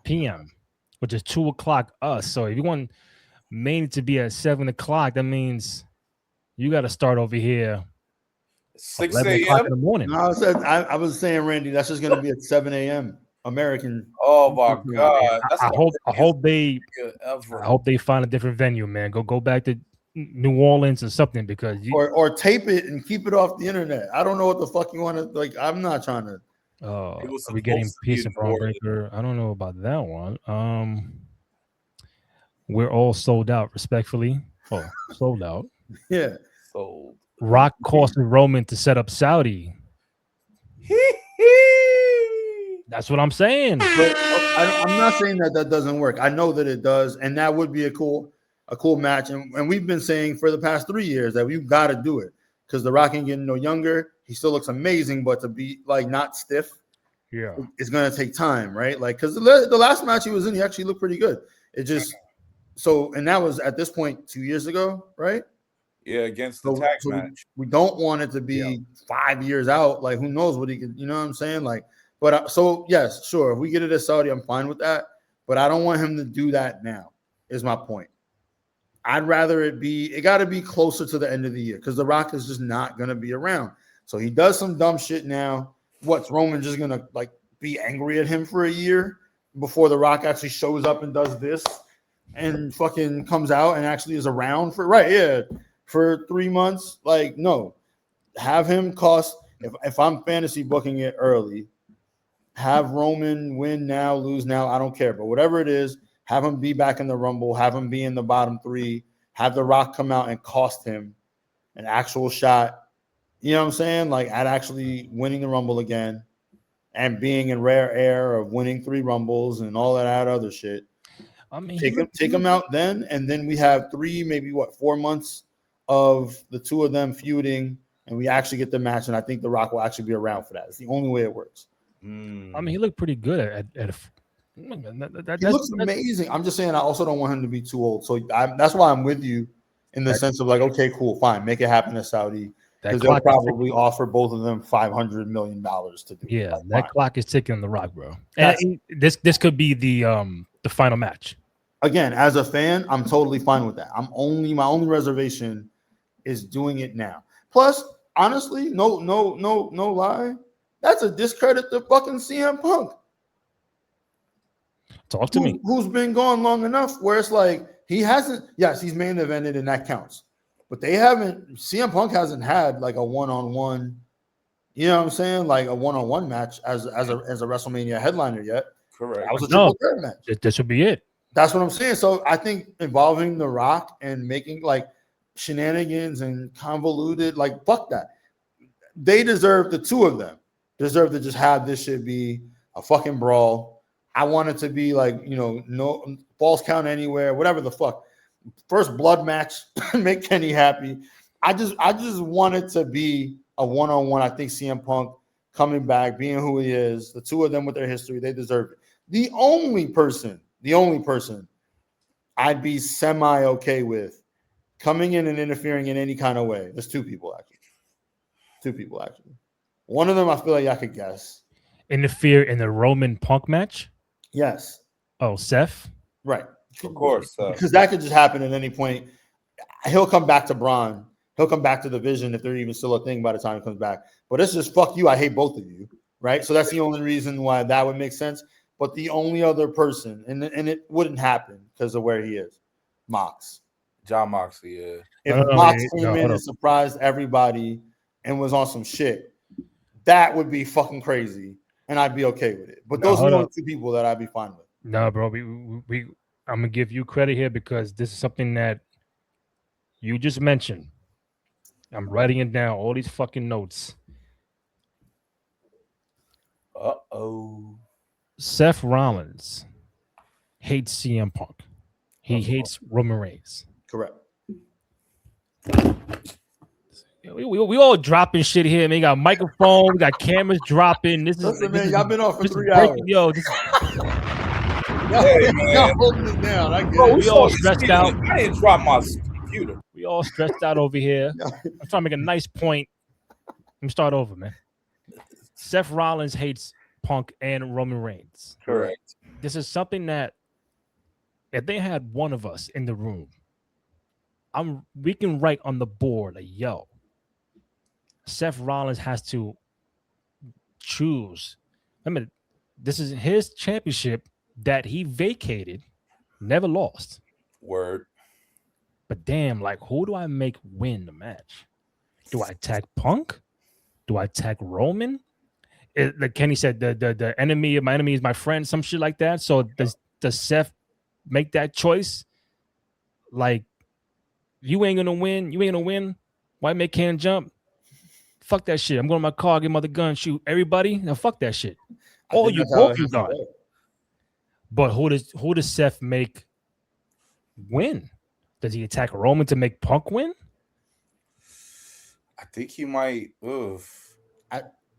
PM, which is 2 o'clock us. So if you want Mania to be at 7 o'clock, that means you got to start over here 6 11 o'clock in a.m. the morning. No, I was saying, Randy, that's just going to be at 7 a.m. American. Oh my God, that's I hope they ever. I hope they find a different venue, man. Go back to New Orleans or something because Or tape it and keep it off the internet. I don't know what the fuck you want to like. I'm not trying to. It was are we getting supposed to be Peace and in New Orleans. Breaker? I don't know about that one. We're all sold out, respectfully. Oh, sold out. Yeah. So Rock costing Roman to set up Saudi. That's what I'm saying. But I'm not saying that doesn't work. I know that it does, and that would be a cool match. And we've been saying for the past 3 years that we've got to do it because The Rock ain't getting no younger. He still looks amazing, but to be like not stiff, Yeah. it's gonna take time, right? Like because the last match he was in, he actually looked pretty good. It just and that was at this point 2 years ago, right? yeah, against the tag match. We don't want it to be 5 years out. Like who knows what he could, you know what I'm saying? Like. But so yes, sure. If we get it at Saudi, I'm fine with that. But I don't want him to do that now. Is my point. I'd rather it got to be closer to the end of the year because The Rock is just not going to be around. So he does some dumb shit now. What's Roman just going to like be angry at him for a year before The Rock actually shows up and does this and fucking comes out and actually is around for 3 months? Like no, have him cost. If I'm fantasy booking it early. Have Roman win now, lose now. I don't care. But whatever it is, have him be back in the Rumble. Have him be in the bottom 3. Have The Rock come out and cost him an actual shot. You know what I'm saying? Like at actually winning the Rumble again and being in rare air of winning 3 Rumbles and all that other shit. I mean, Take him out then. And then we have 3, maybe 4 months of the 2 of them feuding and we actually get the match, and I think The Rock will actually be around for that. It's the only way it works. I mean, he looked pretty good at He looks amazing. I'm just saying I also don't want him to be too old. So that's why I'm with you in the sense of like, okay, cool, fine, make it happen to Saudi. Because they'll probably offer both of them $500 million to do. Yeah, like, that clock is ticking on The Rock, bro. And this could be the final match. Again, as a fan, I'm totally fine with that. My only reservation is doing it now. Plus, honestly, no lie, that's a discredit to fucking CM Punk. Talk to me. Who's been gone long enough where it's like he hasn't. Yes, he's main evented and that counts. But they haven't. CM Punk hasn't had like a one-on-one. You know what I'm saying? Like a one-on-one match as a WrestleMania headliner yet. Correct. That was a triple threat match. This would be it. That's what I'm saying. So I think involving The Rock and making like shenanigans and convoluted, like fuck that. They deserve, the two of them deserve to just have this shit be a fucking brawl. I want it to be like, you know, no falls count anywhere, whatever the fuck. First blood match, make Kenny happy. I just want it to be a one-on-one. I think CM Punk coming back, being who he is, the two of them with their history, they deserve it. The only person I'd be semi-okay with coming in and interfering in any kind of way. There's two people actually. One of them I feel like I could guess. Interfere in the Roman Punk match? Yes. Oh, Seth? Right. Of course. Because that could just happen at any point. He'll come back to Braun. He'll come back to the Vision if they're even still a thing by the time he comes back. But it's just fuck you. I hate both of you. Right. So that's the only reason why that would make sense. But the only other person, and it wouldn't happen because of where he is, Mox. John Moxley, yeah. If Mox came in and surprised everybody and was on some shit, that would be fucking crazy. And I'd be okay with it. But those are the only two people that I'd be fine with. No, bro. I'm gonna give you credit here because this is something that you just mentioned. I'm writing it down, all these fucking notes. Uh-oh. Seth Rollins hates CM Punk. He hates Roman Reigns. Correct. We all dropping shit here, man. We got microphone, we got cameras dropping. Listen, man, y'all been off for 3 hours. Yo, y'all holding it down. I get it. We all stressed out. I didn't drop my computer. We all stressed out over here. I'm trying to make a nice point. Let me start over, man. Seth Rollins hates Punk and Roman Reigns. Correct. This is something that if they had one of us in the room, we can write on the board like, yo, Seth Rollins has to choose. I mean, this is his championship that he vacated, never lost. Word. But damn, like, who do I make win the match? Do I attack Punk? Do I attack Roman? Like Kenny said, the enemy of my enemy is my friend, some shit like that. So does Seth make that choice? Like, you ain't gonna win. You ain't gonna win. White man can't jump. Fuck that shit. I'm going to my car, get my other gun, shoot everybody. Now fuck that shit. All you both you done. But who does Seth make win? Does he attack Roman to make Punk win? I think he might. No,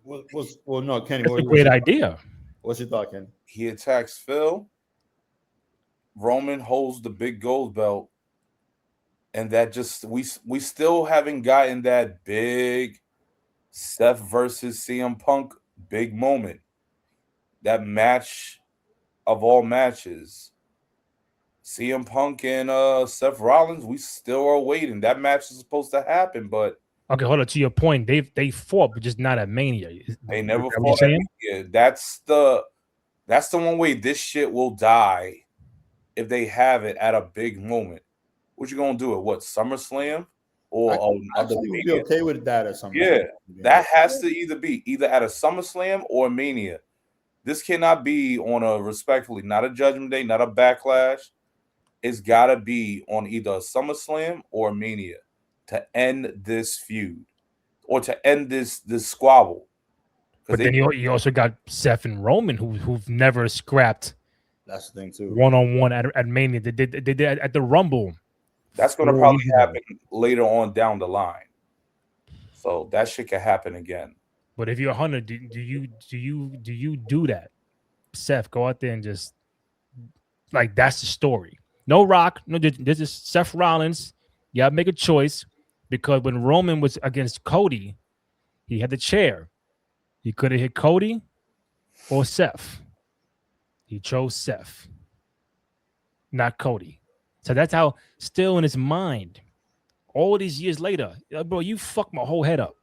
Kenny. That's a great idea. What's your thought, Kenny? He attacks Phil. Roman holds the big gold belt, and that just we still haven't gotten that big Seth versus CM Punk big moment. That match of all matches. CM Punk and Seth Rollins, we still are waiting. That match is supposed to happen, but okay, hold on. To your point, they fought, but just not at Mania. They never fought at Mania. That's the one way this shit will die if they have it at a big moment. What you gonna do at what, SummerSlam or I would be okay with that at SummerSlam. Yeah, that has to either at a SummerSlam or a Mania. This cannot be on a respectfully, not a Judgment Day, not a Backlash. It's got to be on either a SummerSlam or a Mania to end this feud or to end this squabble. But then you also got Seth and Roman who've never scrapped. That's the thing too. One-on-one at Mania. They did at the Rumble. That's going to probably happen later on down the line. So that shit can happen again. But if you're a hunter, do you do that? Seth, go out there and just like that's the story. No Rock, no. This is Seth Rollins. You gotta make a choice because when Roman was against Cody, he had the chair. He could have hit Cody or Seth. He chose Seth, not Cody. So that's how, still in his mind, all these years later, bro, you fucked my whole head up.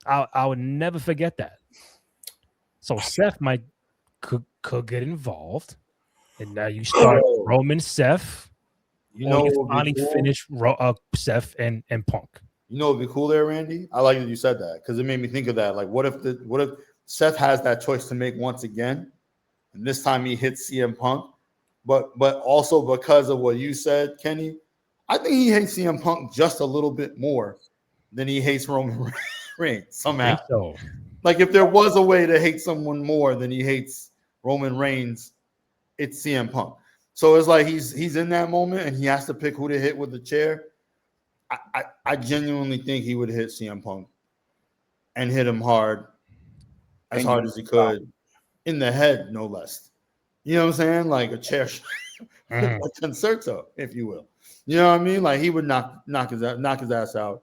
I would never forget that. So Seth could get involved, and now you start Roman Seth. You know, you finally finish Seth and Punk. You know, what'd be cool there, Randy. I like that you said that because it made me think of that. Like, what if Seth has that choice to make once again, and this time he hits CM Punk, but also because of what you said, Kenny, I think he hates CM Punk just a little bit more than he hates Roman Reigns somehow. So. Like, if there was a way to hate someone more than he hates Roman Reigns, it's CM Punk. So it's like he's in that moment and he has to pick who to hit with the chair. I genuinely think he would hit CM Punk and hit him hard as he could in the head, no less. You know what I'm saying? Like a chair, a concerto, if you will. You know what I mean? Like he would knock his ass out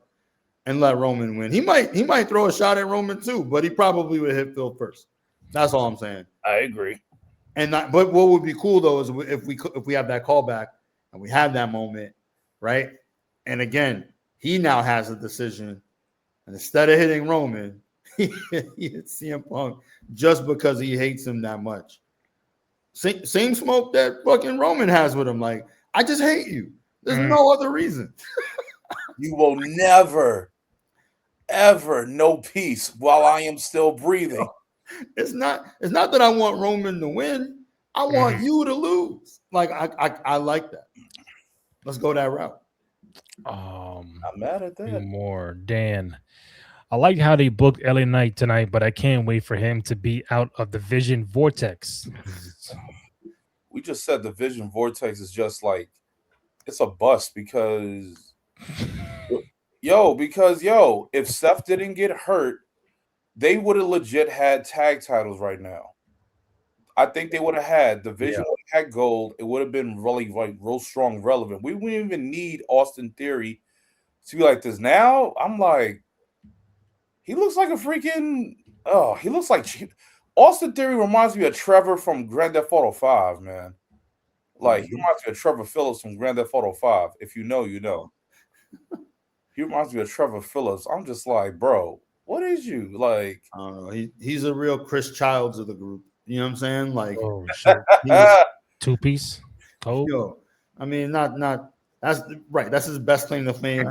and let Roman win. He might throw a shot at Roman too, but he probably would hit Phil first. That's all I'm saying. I agree. But what would be cool though is if we have that callback and we have that moment, right? And again, he now has a decision, and instead of hitting Roman, he hits CM Punk just because he hates him that much. Same smoke that fucking Roman has with him. Like, I just hate you. There's no other reason. You will never, ever know peace while I am still breathing. It's not that I want Roman to win. I want you to lose. Like I like that. Let's go that route. I'm mad at that. More Dan. I like how they booked LA Knight tonight, but I can't wait for him to be out of the Vision Vortex. We just said the Vision Vortex is just like it's a bust because if Seth didn't get hurt, they would have legit had tag titles right now. I think they would have had the Vision would have had gold. It would have been really like real strong, relevant. We wouldn't even need Austin Theory to be like this. Now I'm like, he looks like a freaking he looks like Austin Theory reminds me of Trevor from Grand Theft Auto 5, man. Like he reminds me of Trevor Phillips from Grand Theft Auto 5. If you know, you know. He reminds me of Trevor Phillips. I'm just like, bro, what is you like? I don't know. He's a real Chris Childs of the group. You know what I'm saying? Like, oh shit, two-piece code. Yo, I mean, not that's right. That's his best claim to fame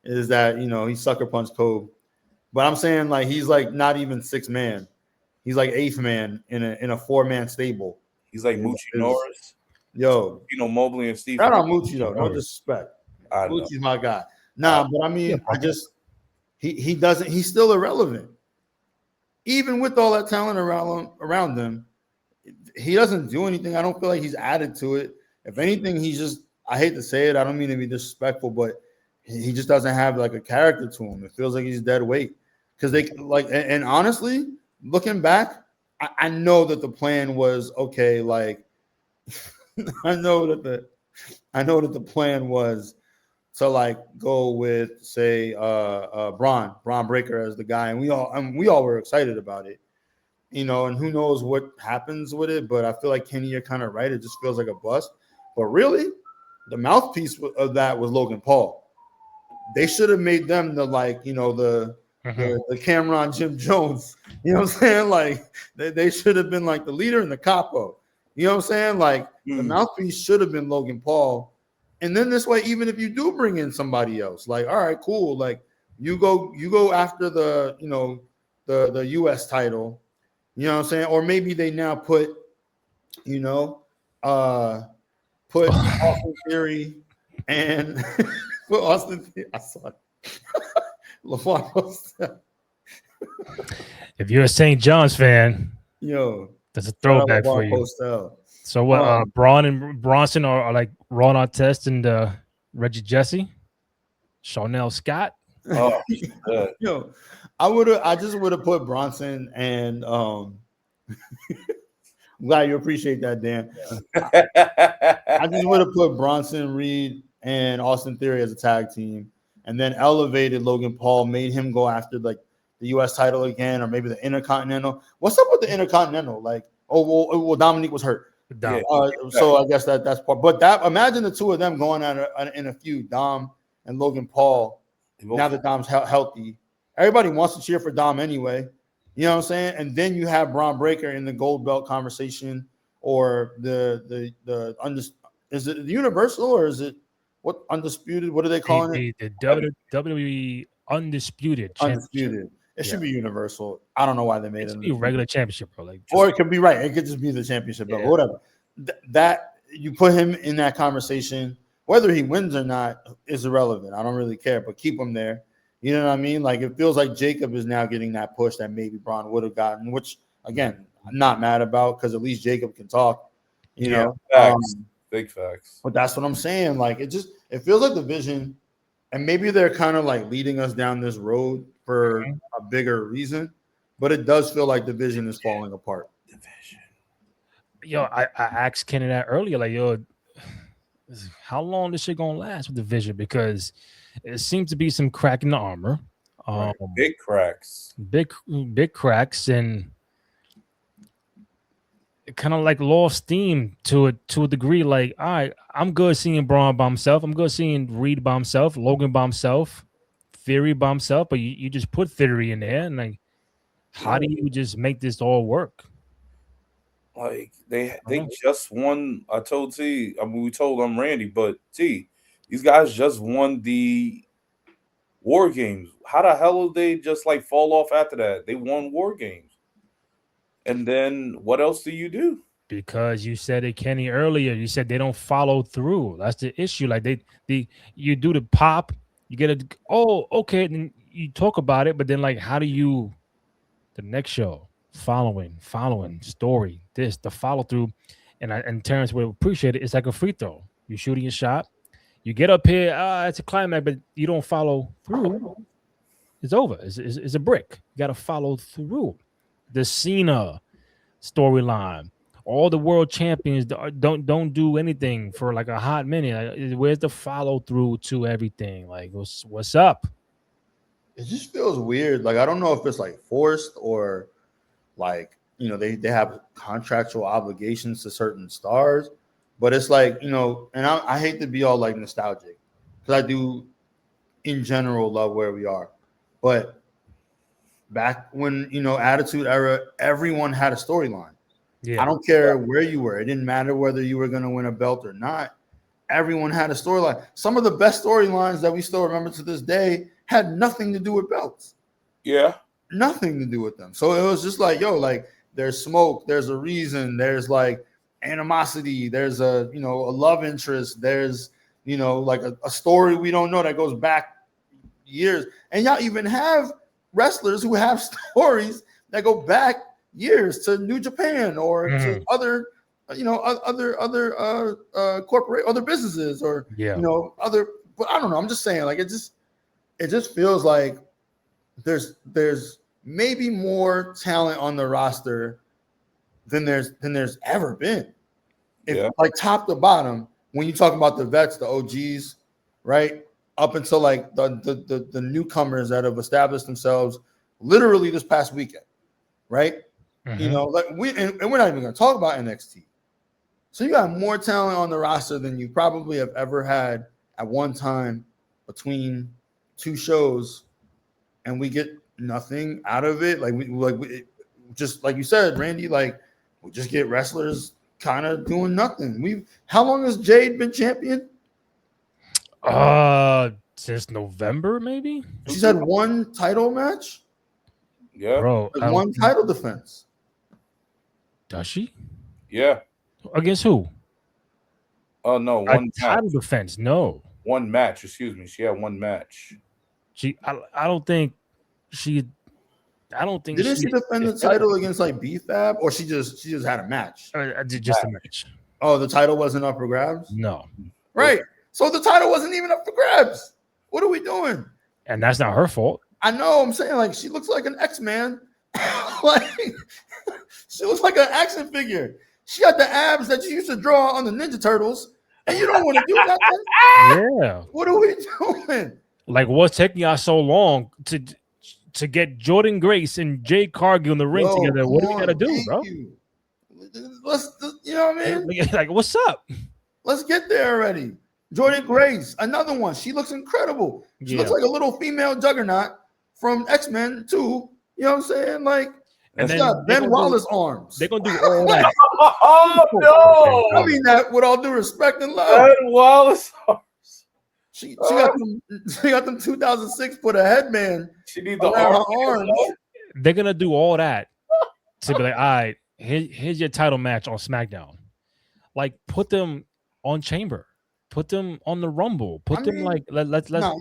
is that he sucker punched Cove. But I'm saying like he's like not even 6th man. He's like 8th man in a 4-man stable. He's like Moochie Norris. Yo, Mobley and Steve. Shout out Moochie though. No disrespect. Moochie's my guy. Nah, but I mean, he doesn't. He's still irrelevant. Even with all that talent around him, he doesn't do anything. I don't feel like he's added to it. If anything, he's just, I hate to say it, I don't mean to be disrespectful, but he just doesn't have like a character to him. It feels like he's dead weight. Because they like, and honestly, looking back, I know that the plan was okay. Like, I know that the plan was to like go with say Braun Breaker as the guy, and we all were excited about it, and who knows what happens with it. But I feel like Kenny, you're kind of right. It just feels like a bust. But really, the mouthpiece of that was Logan Paul. They should have made them the like the Cameron Jim Jones. You know what I'm saying? Like they should have been like the leader and the capo. You know what I'm saying? Like the mouthpiece should have been Logan Paul. And then this way, even if you do bring in somebody else, like, all right, cool. Like you go after the the US title, you know what I'm saying? Or maybe they now put Austin Theory and put Austin Theory. I saw it. If you're a St. John's fan, that's a throwback for you. Postel. So what? Braun and Bronson are like Ron Artest and Reggie Jesse, Chanel Scott. Oh, shit. Yo, I just would have put Bronson and I'm glad you appreciate that, Dan. I just would have put Bronson, Reed, and Austin Theory as a tag team, and then elevated Logan Paul, made him go after like the U.S. title again, or maybe the Intercontinental. What's up with the Intercontinental? Like, well, Dominique was hurt, Yeah. so I guess that's part. But imagine the two of them going in a feud, Dom and Logan Paul. Now that Dom's healthy, everybody wants to cheer for Dom anyway. You know what I'm saying? And then you have Braun Breaker in the gold belt conversation, or the is it the Universal, or is it what undisputed? What are they calling it? The WWE Undisputed Championship. Undisputed. It should be Universal. I don't know why they made it. Be a regular championship, bro. Like, or it could be right. It could just be the championship belt, whatever. That you put him in that conversation, whether he wins or not is irrelevant. I don't really care, but keep him there. You know what I mean? Like, it feels like Jacob is now getting that push that maybe Braun would have gotten, which again, I'm not mad about, because at least Jacob can talk. You know, facts. Big facts. But that's what I'm saying. Like, it feels like the vision, and maybe they're kind of like leading us down this road for a bigger reason, but it does feel like the vision is falling apart. Yo, I asked Kenny that earlier, like, yo, how long this shit gonna last with the vision? Because it seems to be some crack in the armor. Big cracks. Big cracks, and it kind of like lost steam to a degree. Like, all right, I'm good seeing Braun by himself. I'm good seeing Reed by himself, Logan by himself, Theory by himself, but you just put Theory in there, and like, how do you just make this all work? Like, they just won. I told T. I mean, we told Randy, but T, these guys just won the War Games. How the hell did they just like fall off after that? They won War Games, and then what else do you do? Because you said it, Kenny, earlier. You said they don't follow through. That's the issue. Like, you do the pop, you get a okay, then you talk about it, but then like, how do you the next show? Following story, the follow through, and Terrence would appreciate it. It's like a free throw. You're shooting a shot, you get up here, it's a climax, but you don't follow through. It's over. It's a brick. You got to follow through. The Cena storyline, all the world champions don't do anything for like a hot minute. Like, where's the follow through to everything? Like, what's up? It just feels weird. Like, I don't know if it's like forced, or like, you know, they have contractual obligations to certain stars, but it's like, you know, and I hate to be all like nostalgic, because I do in general love where we are, but back when, you know, Attitude Era, everyone had a storyline. Yeah. I don't care where you were. It didn't matter whether you were going to win a belt or not. Everyone had a storyline. Some of the best storylines that we still remember to this day had nothing to do with belts. Yeah. Nothing to do with them. So it was just like, yo, like, there's smoke, there's a reason, there's like animosity, there's a, you know, a love interest, there's, you know, like a story we don't know that goes back years. And y'all even have wrestlers who have stories that go back years to New Japan, or to other, you know, other corporate, other businesses, or you know, other. But I don't know. I'm just saying, like, it just feels like there's maybe more talent on the roster than there's ever been. If like top to bottom, when you talk about the vets, the OGs, right, up until like the newcomers that have established themselves literally this past weekend, right? You know, like we're not even going to talk about NXT. So you got more talent on the roster than you probably have ever had at one time between two shows, and we get nothing out of it. Like we just like you said, Randy, like we just get wrestlers kind of doing nothing. How long has Jade been champion? Since November, maybe. She's had one title match. Yeah, bro, one title defense. Does she? Yeah. Against who? Oh no, one title defense. No, one match. Excuse me. She had one match. I don't think she. Didn't she defend the title against like B-Fab, or she just had a match? Just a match. Oh, the title wasn't up for grabs. No. Right. So the title wasn't even up for grabs. What are we doing? And that's not her fault. I know. I'm saying like she looks like an X-Man. Like she looks like an action figure. She got the abs that you used to draw on the Ninja Turtles, and you don't want to do nothing. Yeah. What are we doing? Like, what's taking y'all so long to get Jordan Grace and Jay Cargill in the ring together? What do we gotta do, bro? Let's, you know what I mean? Like, what's up? Let's get there already. Jordan Grace, another one. She looks incredible. She looks like a little female juggernaut from X-Men too. You know what I'm saying? Like, and she's got Ben Wallace arms. They're gonna do all that. Oh no! I mean that with all due respect and love. Ben Wallace arms. She got them 2006 put a headband. She needs the arms. They're gonna do all that to be like, all right, here's your title match on SmackDown. Like, put them on Chamber, put them on the Rumble, put them like let's. No,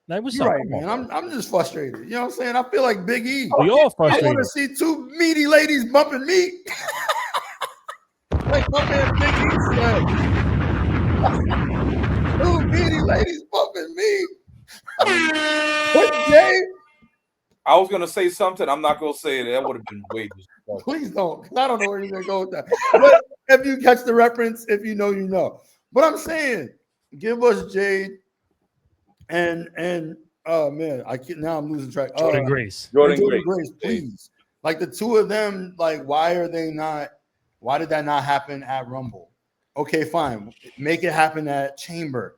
like, what's you're up? right, man. I'm just frustrated. You know what I'm saying? I feel like Big E. We all frustrated. I want to see two meaty ladies bumping meat. Like my man Big E said. Two meaty ladies bumping meat. What, Jay? I was gonna say something. I'm not gonna say it. That would have been way too. Please don't, because I don't know where you're gonna go with that. But if you catch the reference, if you know, you know. But I'm saying, give us Jade and oh man, now I'm losing track. Jordan Grace. Jordan Grace, please. Like the two of them, like why did that not happen at Rumble? Okay, fine. Make it happen at Chamber.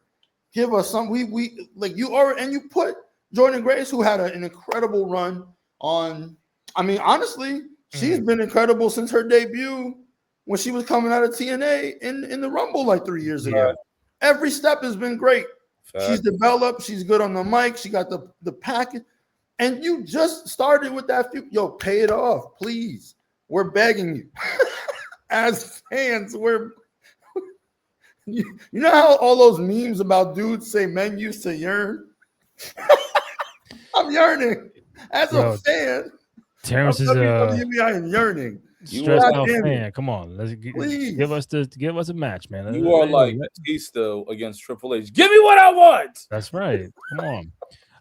Give us some. We like you are, and you put Jordan Grace, who had an incredible run on. I mean, honestly, she's been incredible since her debut when she was coming out of TNA in the Rumble like 3 years ago. Every step has been great. She's developed. She's good on the mic. She got the package. And you just started with that. Yo, pay it off, please. We're begging you. As fans, you know how all those memes about dudes say men used to yearn? I'm yearning. As a fan. Terrence is I am yearning. Stressed out fan. Come on, let's give us a match, man. You are like Batista against Triple H. Give me what I want. That's right. Come on.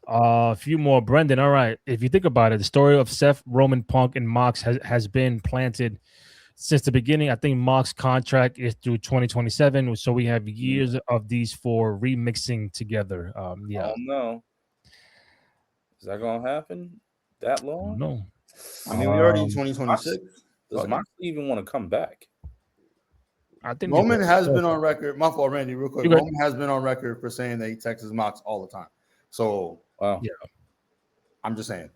A few more, Brendan. All right. If you think about it, the story of Seth, Roman, Punk, and Mox has been planted since the beginning. I think Mox's contract is through 2027, so we have years of these four remixing together. Yeah. Oh no. Is that gonna happen that long? No. I mean, we already in 2026. Does Mox even want to come back? I think Roman has been on record. My fault, Randy, real quick. Roman has been on record for saying that he texts Mox all the time. So, yeah, I'm just saying.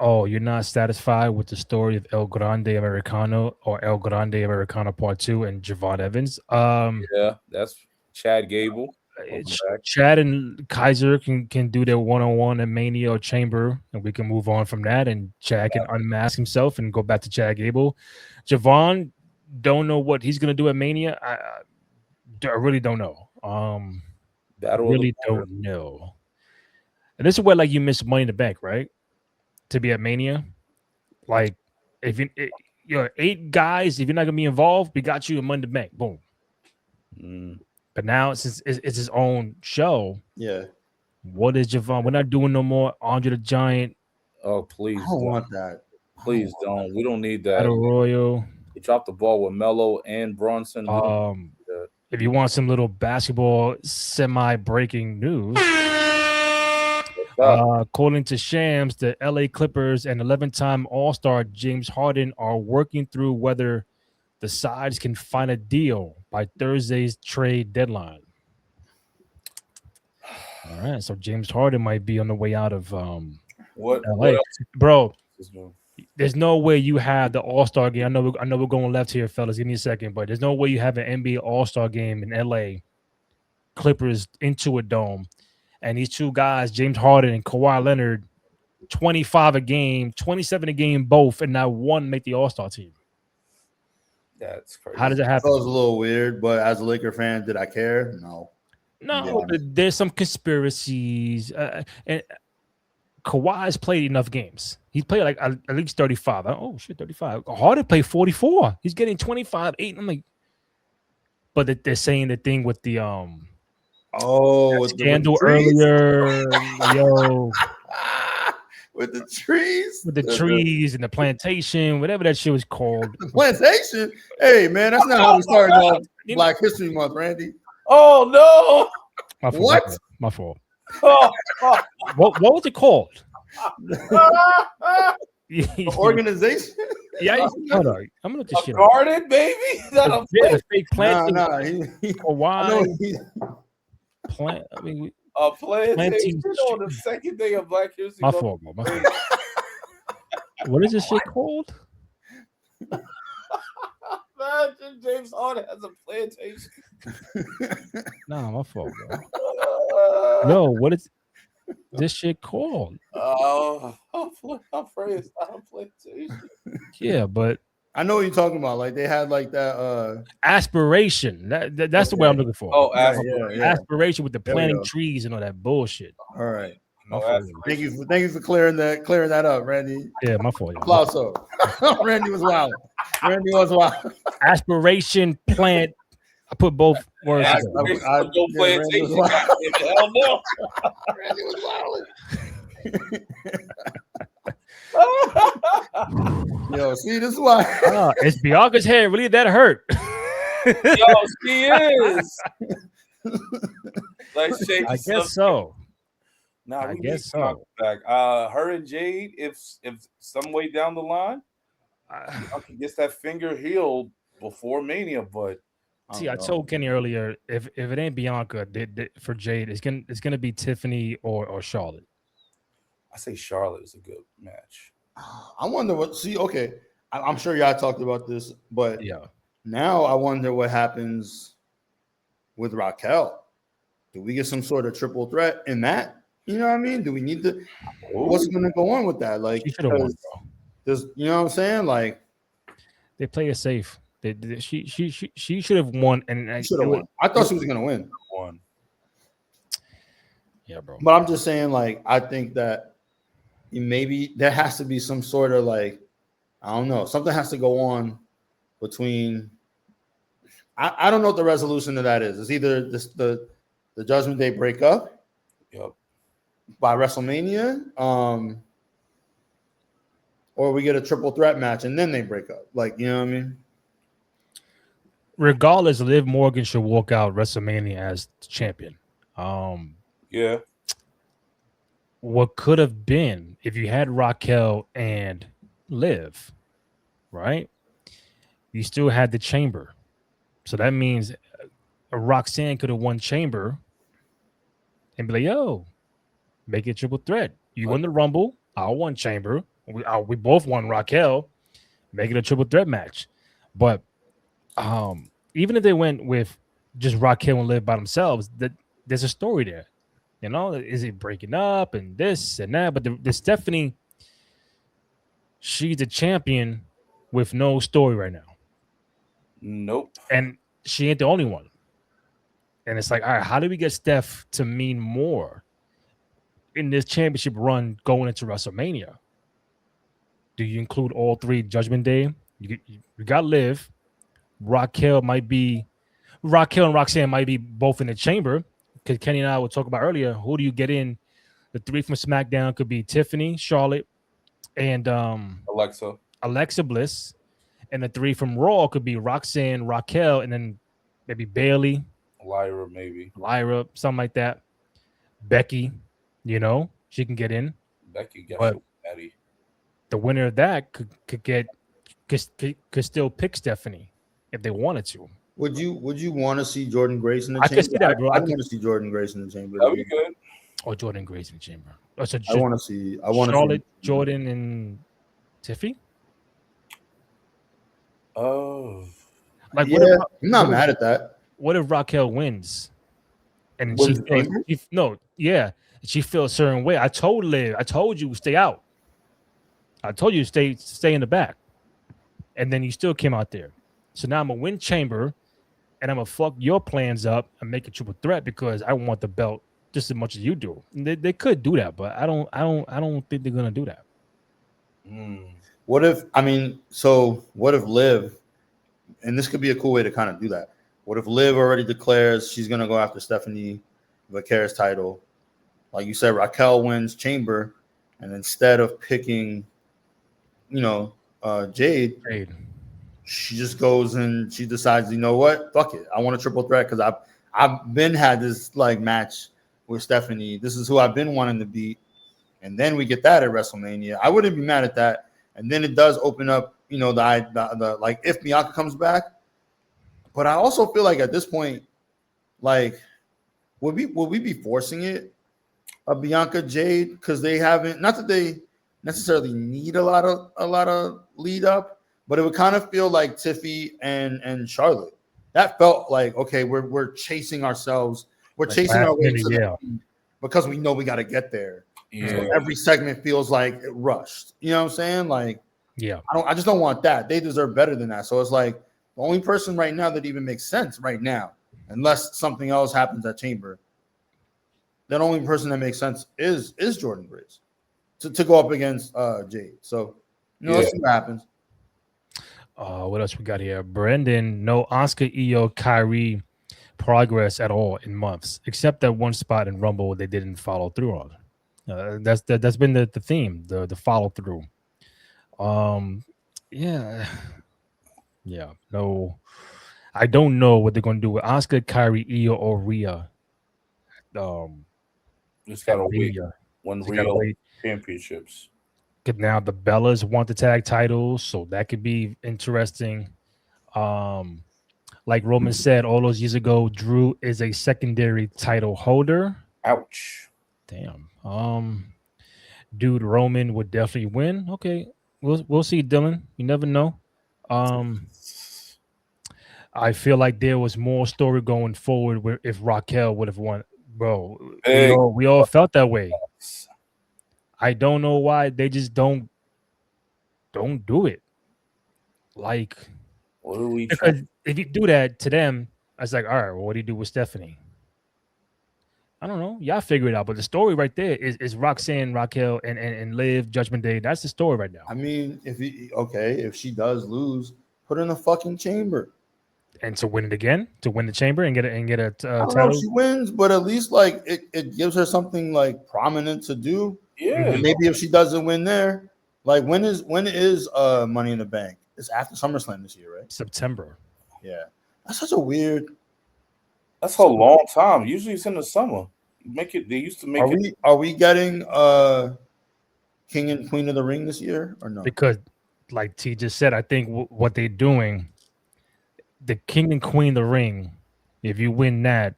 Oh, you're not satisfied with the story of El Grande Americano or El Grande Americano Part 2 and Javon Evans? Yeah, that's Chad Gable. Chad and Kaiser can do their one-on-one in Mania or Chamber, and we can move on from that. And Chad can unmask himself and go back to Chad Gable. Javon, don't know what he's gonna do at Mania. I really don't know. Really don't know. And this is where like you miss Money in the Bank, right? To be at Mania, like if you're 8 guys, if you're not gonna be involved, we got you in Money in the Bank. Boom. But now since it's his own show, what is Javon? We're not doing no more Andre the Giant. Oh please! I don't want that. Please don't. We don't need that. Battle Royal. He dropped the ball with Melo and Bronson. If you want some little basketball semi-breaking news, according to Shams, the LA Clippers and 11-time All-Star James Harden are working through whether the sides can find a deal by Thursday's trade deadline. All right, so James Harden might be on the way out of what LA. Bro, there's no way you have the All-Star game. I know we're going left here, fellas. Give me a second, but there's no way you have an NBA All-Star game in LA, Clippers into a dome, and these two guys, James Harden and Kawhi Leonard, 25 a game, 27 a game both, and not one make the All-Star team. That's crazy. How does it happen? That was a little weird, but as a Laker fan, did I care? No. There's some conspiracies. And Kawhi's played enough games. He's played like at least 35. Oh shit, 35. Harden played 44. He's getting 25, 8. I'm like, but they're saying the thing with the Oh, with Scandal the trees? earlier, yo, With the trees, with the trees and the plantation, whatever that shit was called. the plantation. Hey, man, that's not how we started off You know- Black History Month, Randy. Oh My fault. What? My fault. no! What was it called? The organization? Yeah, hold on. I'm gonna look this A shit up. garden, baby. Not a Yeah, plant. the fake planting. Nah. Or I why know he, plant? I mean, A plantation Planting on the second day of Black History my Month. fault, bro. My fault. What is this shit called? Imagine James Harden has a plantation. Nah, my fault, bro. Yo, what is this shit called? Oh, I'm afraid it's not a plantation. Yeah, but I know what you're talking about. Like they had like that. aspiration. That's the way I'm looking for. Oh, Yeah, aspiration. yeah. Aspiration with the There we planting go. trees and all that bullshit. All right. No, My fault. aspiration. Thank you for clearing that up, Randy. Yeah, my fault. Yeah. Applause up. Randy was wild. Randy was wild. Aspiration plant. I put both words together. Aspiration I- for no yeah, Randy plantation. was Hell no. Randy was wild. Yo, see, this is why. Ah, it's Bianca's hair. Really, that hurt. Yo, she is. Like shake I guess so. Nah, I we guess need to so. back. Her and Jade, if some way down the line, I can get that finger healed before Mania, but See, I told Kenny earlier, if it ain't Bianca for Jade, it's gonna be Tiffany or Charlotte. I say Charlotte is a good match. I wonder what. See, okay, I'm sure y'all talked about this, but Yeah. now I wonder what happens with Raquel. Do we get some sort of triple threat in that? You know what I mean? Do we need to? What's going to go on with that? Like, She should have won, bro. does you know what I'm saying? Like, They play it safe. She should have won, and she should have won. I thought she was going to win. One. Yeah, bro. But I'm just saying, like, I think that maybe there has to be some sort of like, I don't know, something has to go on between. I don't know what the resolution of that is. It's either the Judgment Day breakup, Yep. by WrestleMania, or we get a triple threat match and then they break up. Like, you know what I mean? Regardless, Liv Morgan should walk out WrestleMania as champion. Yeah. What could have been if you had Raquel and Liv, right? You still had the Chamber. So that means Roxanne could have won Chamber and be like, yo, make it triple threat. You won the Rumble. I won Chamber. We both won Raquel. Make it a triple threat match. But even if they went with just Raquel and Liv by themselves, there's a story there. You know, is it breaking up and this and that? But the Stephanie, she's the champion with no story right now. Nope. And she ain't the only one. And it's like, all right, how do we get Steph to mean more in this championship run going into WrestleMania? Do you include all three Judgment Day? You got Liv. Raquel and Roxanne might be both in the Chamber. Because Kenny and I would talk about earlier, who do you get in? The three from SmackDown could be Tiffany, Charlotte, and Alexa Bliss. And the three from Raw could be Roxanne, Raquel, and then maybe Bailey. Lyra, something like that. Becky, she can get in. Becky got But the winner of that could still pick Stephanie if they wanted to. Would you want to see Jordan Grace in the I Chamber? can see that, bro. I want to see Jordan Grace in the Chamber. That'd be good. Or Jordan Grace in the Chamber. Oh, so I want to see. Charlotte, Jordan, and Tiffy. Oh, Like, yeah, I'm not mad at that. What if Raquel wins? And Wins she feels a certain way. I told you stay out. I told you stay in the back, and then you still came out there. So now I'm gonna win Chamber, and I'm gonna fuck your plans up and make a triple threat because I want the belt just as much as you do. And they could do that, but I don't think they're gonna do that. What if Liv, and this could be a cool way to kind of do that. What if Liv already declares she's gonna go after Stephanie Vicaris title. Like you said, Raquel wins Chamber, and instead of picking, Jade, she just goes and she decides, you know what, fuck it, I want a triple threat because I've been had this like match with Stephanie. This is who I've been wanting to beat, and then we get that at WrestleMania. I wouldn't be mad at that, and then it does open up, the like if Bianca comes back. But I also feel like at this point, like, would we be forcing it? A Bianca Jade, because they haven't, not that they necessarily need a lot of lead up, but it would kind of feel like Tiffy and Charlotte. That felt like, okay, we're chasing ourselves, we're Like chasing our way minute, to the lead because we know we got to get there. Yeah. So every segment feels like it rushed. You know what I'm saying? Like, yeah, I just don't want that. They deserve better than that. So it's like the only person right now that even makes sense right now, unless something else happens at Chamber, that only person that makes sense is Jordan Grace to go up against Jade. So, let's see what happens. What else we got here? Brendan, no Oscar, Io, Kyrie progress at all in months, except that one spot in Rumble they didn't follow through on. That's been the theme, the follow through. Yeah. No, I don't know what they're gonna do with Oscar, Kyrie, Io, or Rhea. Just gotta wait. Mania. One They gotta real wait. championships. Because now the Bellas want the tag titles, so that could be interesting. Like Roman said all those years ago, Drew is a secondary title holder. Ouch. Damn. Dude, Roman would definitely win. Okay, we'll see, Dylan. You never know. I feel like there was more story going forward where if Raquel would have won, bro. We all felt that way. I don't know why they just don't do it. Like, what are we? Because if you do that to them, I was like, all right, well, what do you do with Stephanie? I don't know. Y'all figure it out. But the story right there is Roxanne, Raquel, and Liv, Judgment Day. That's the story right now. I mean, if she does lose, put her in the fucking Chamber. And to win it again, to win the Chamber and get a I don't know title. if she wins, but at least like it gives her something like prominent to do. Yeah. And maybe if she doesn't win there, like when is Money in the Bank? It's after SummerSlam this year, right? September. Yeah. That's such a weird. That's a long time. Usually it's in the summer. They used to make it. Are we getting King and Queen of the Ring this year or no? Because, like T just said, I think what they're doing, the King and Queen of the Ring, if you win that,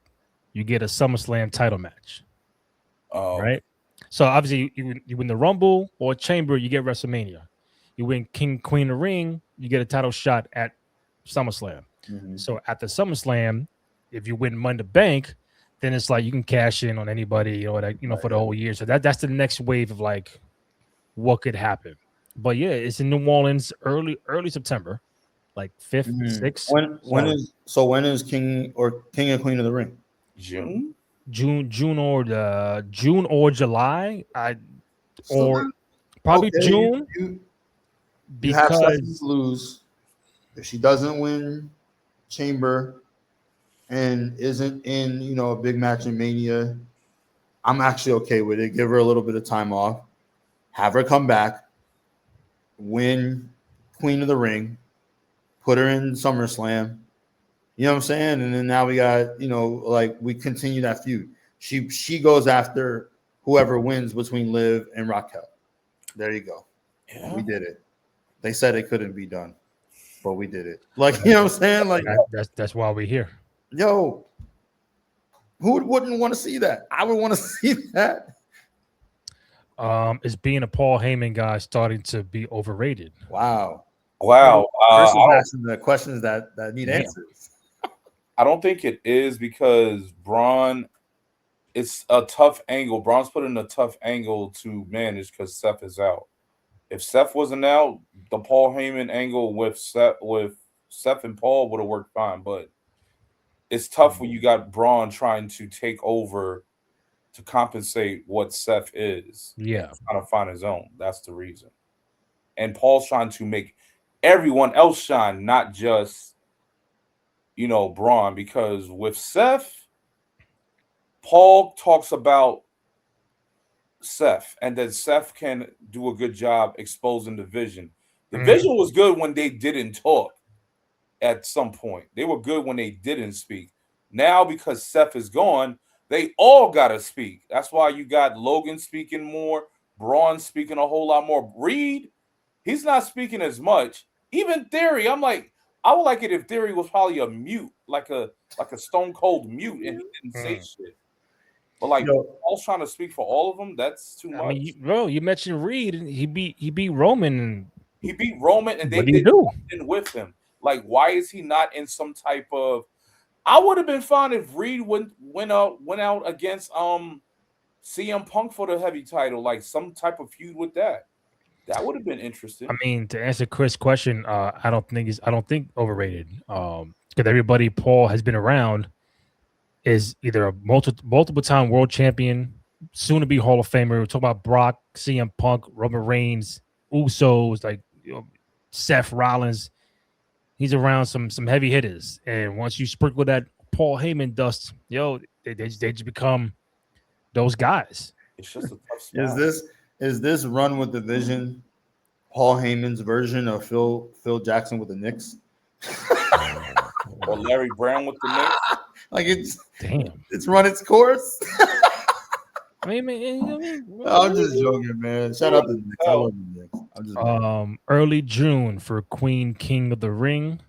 you get a SummerSlam title match. Right? So obviously you win the Rumble or Chamber, you get WrestleMania. You win King Queen of the Ring, you get a title shot at SummerSlam. Mm-hmm. So at the SummerSlam, if you win Money in the Bank, then it's like you can cash in on anybody or that, for the whole year. So that's the next wave of like what could happen. But yeah, it's in New Orleans early September, like 5th, 6th. When is King and Queen of the Ring? June or July. Probably June. You have Stephanie lose if she doesn't win Chamber and isn't in a big match in Mania. I'm actually okay with it. Give her a little bit of time off. Have her come back, win Queen of the Ring, put her in SummerSlam. You know what I'm saying? And then now we got, like we continue that feud. She goes after whoever wins between Liv and Raquel. There you go. Yeah. We did it. They said it couldn't be done, but we did it. Like, you know what I'm saying? Like that's why we're here. Yo, who wouldn't want to see that? I would want to see that. Is being a Paul Heyman guy starting to be overrated? Wow. Person's asking the questions that need answers. I don't think it is because Braun, it's a tough angle. Braun's put in a tough angle to manage because Seth is out. If Seth wasn't out, the Paul Heyman angle with Seth and Paul would have worked fine. But it's tough when you got Braun trying to take over to compensate what Seth is. Yeah. Trying to find his own. That's the reason. And Paul's trying to make everyone else shine, not just, Braun. Because with Seth, Paul talks about Seth, and that Seth can do a good job exposing the vision. The vision was good when they didn't talk at some point. They were good when they didn't speak. Now, because Seth is gone, they all got to speak. That's why you got Logan speaking more, Braun speaking a whole lot more. Reed, he's not speaking as much. Even Theory, I'm like, I would like it if Theory was probably a mute, like a stone cold mute, and he didn't say shit. But like, Paul's trying to speak for all of them. That's too much. I mean, bro, you mentioned Reed, and he beat Roman. He beat Roman, and they did nothing with him. Like, why is he not in some type of? I would have been fine if Reed went out against CM Punk for the heavy title, like some type of feud with that. That would have been interesting. I mean, to answer Chris' question, I don't think overrated. Because everybody Paul has been around is either a multiple time world champion, soon to be Hall of Famer. We're talking about Brock, CM Punk, Roman Reigns, Usos, like Seth Rollins. He's around some heavy hitters, and once you sprinkle that Paul Heyman dust, they just become those guys. It's just a tough spot. Is this run with the vision Paul Heyman's version of Phil Jackson with the Knicks? Or Larry Brown with the Knicks? Like Damn. It's run its course. I mean, I'm just joking, man. Shout out to the Knicks. I love the Knicks. I'm just early June for Queen King of the Ring.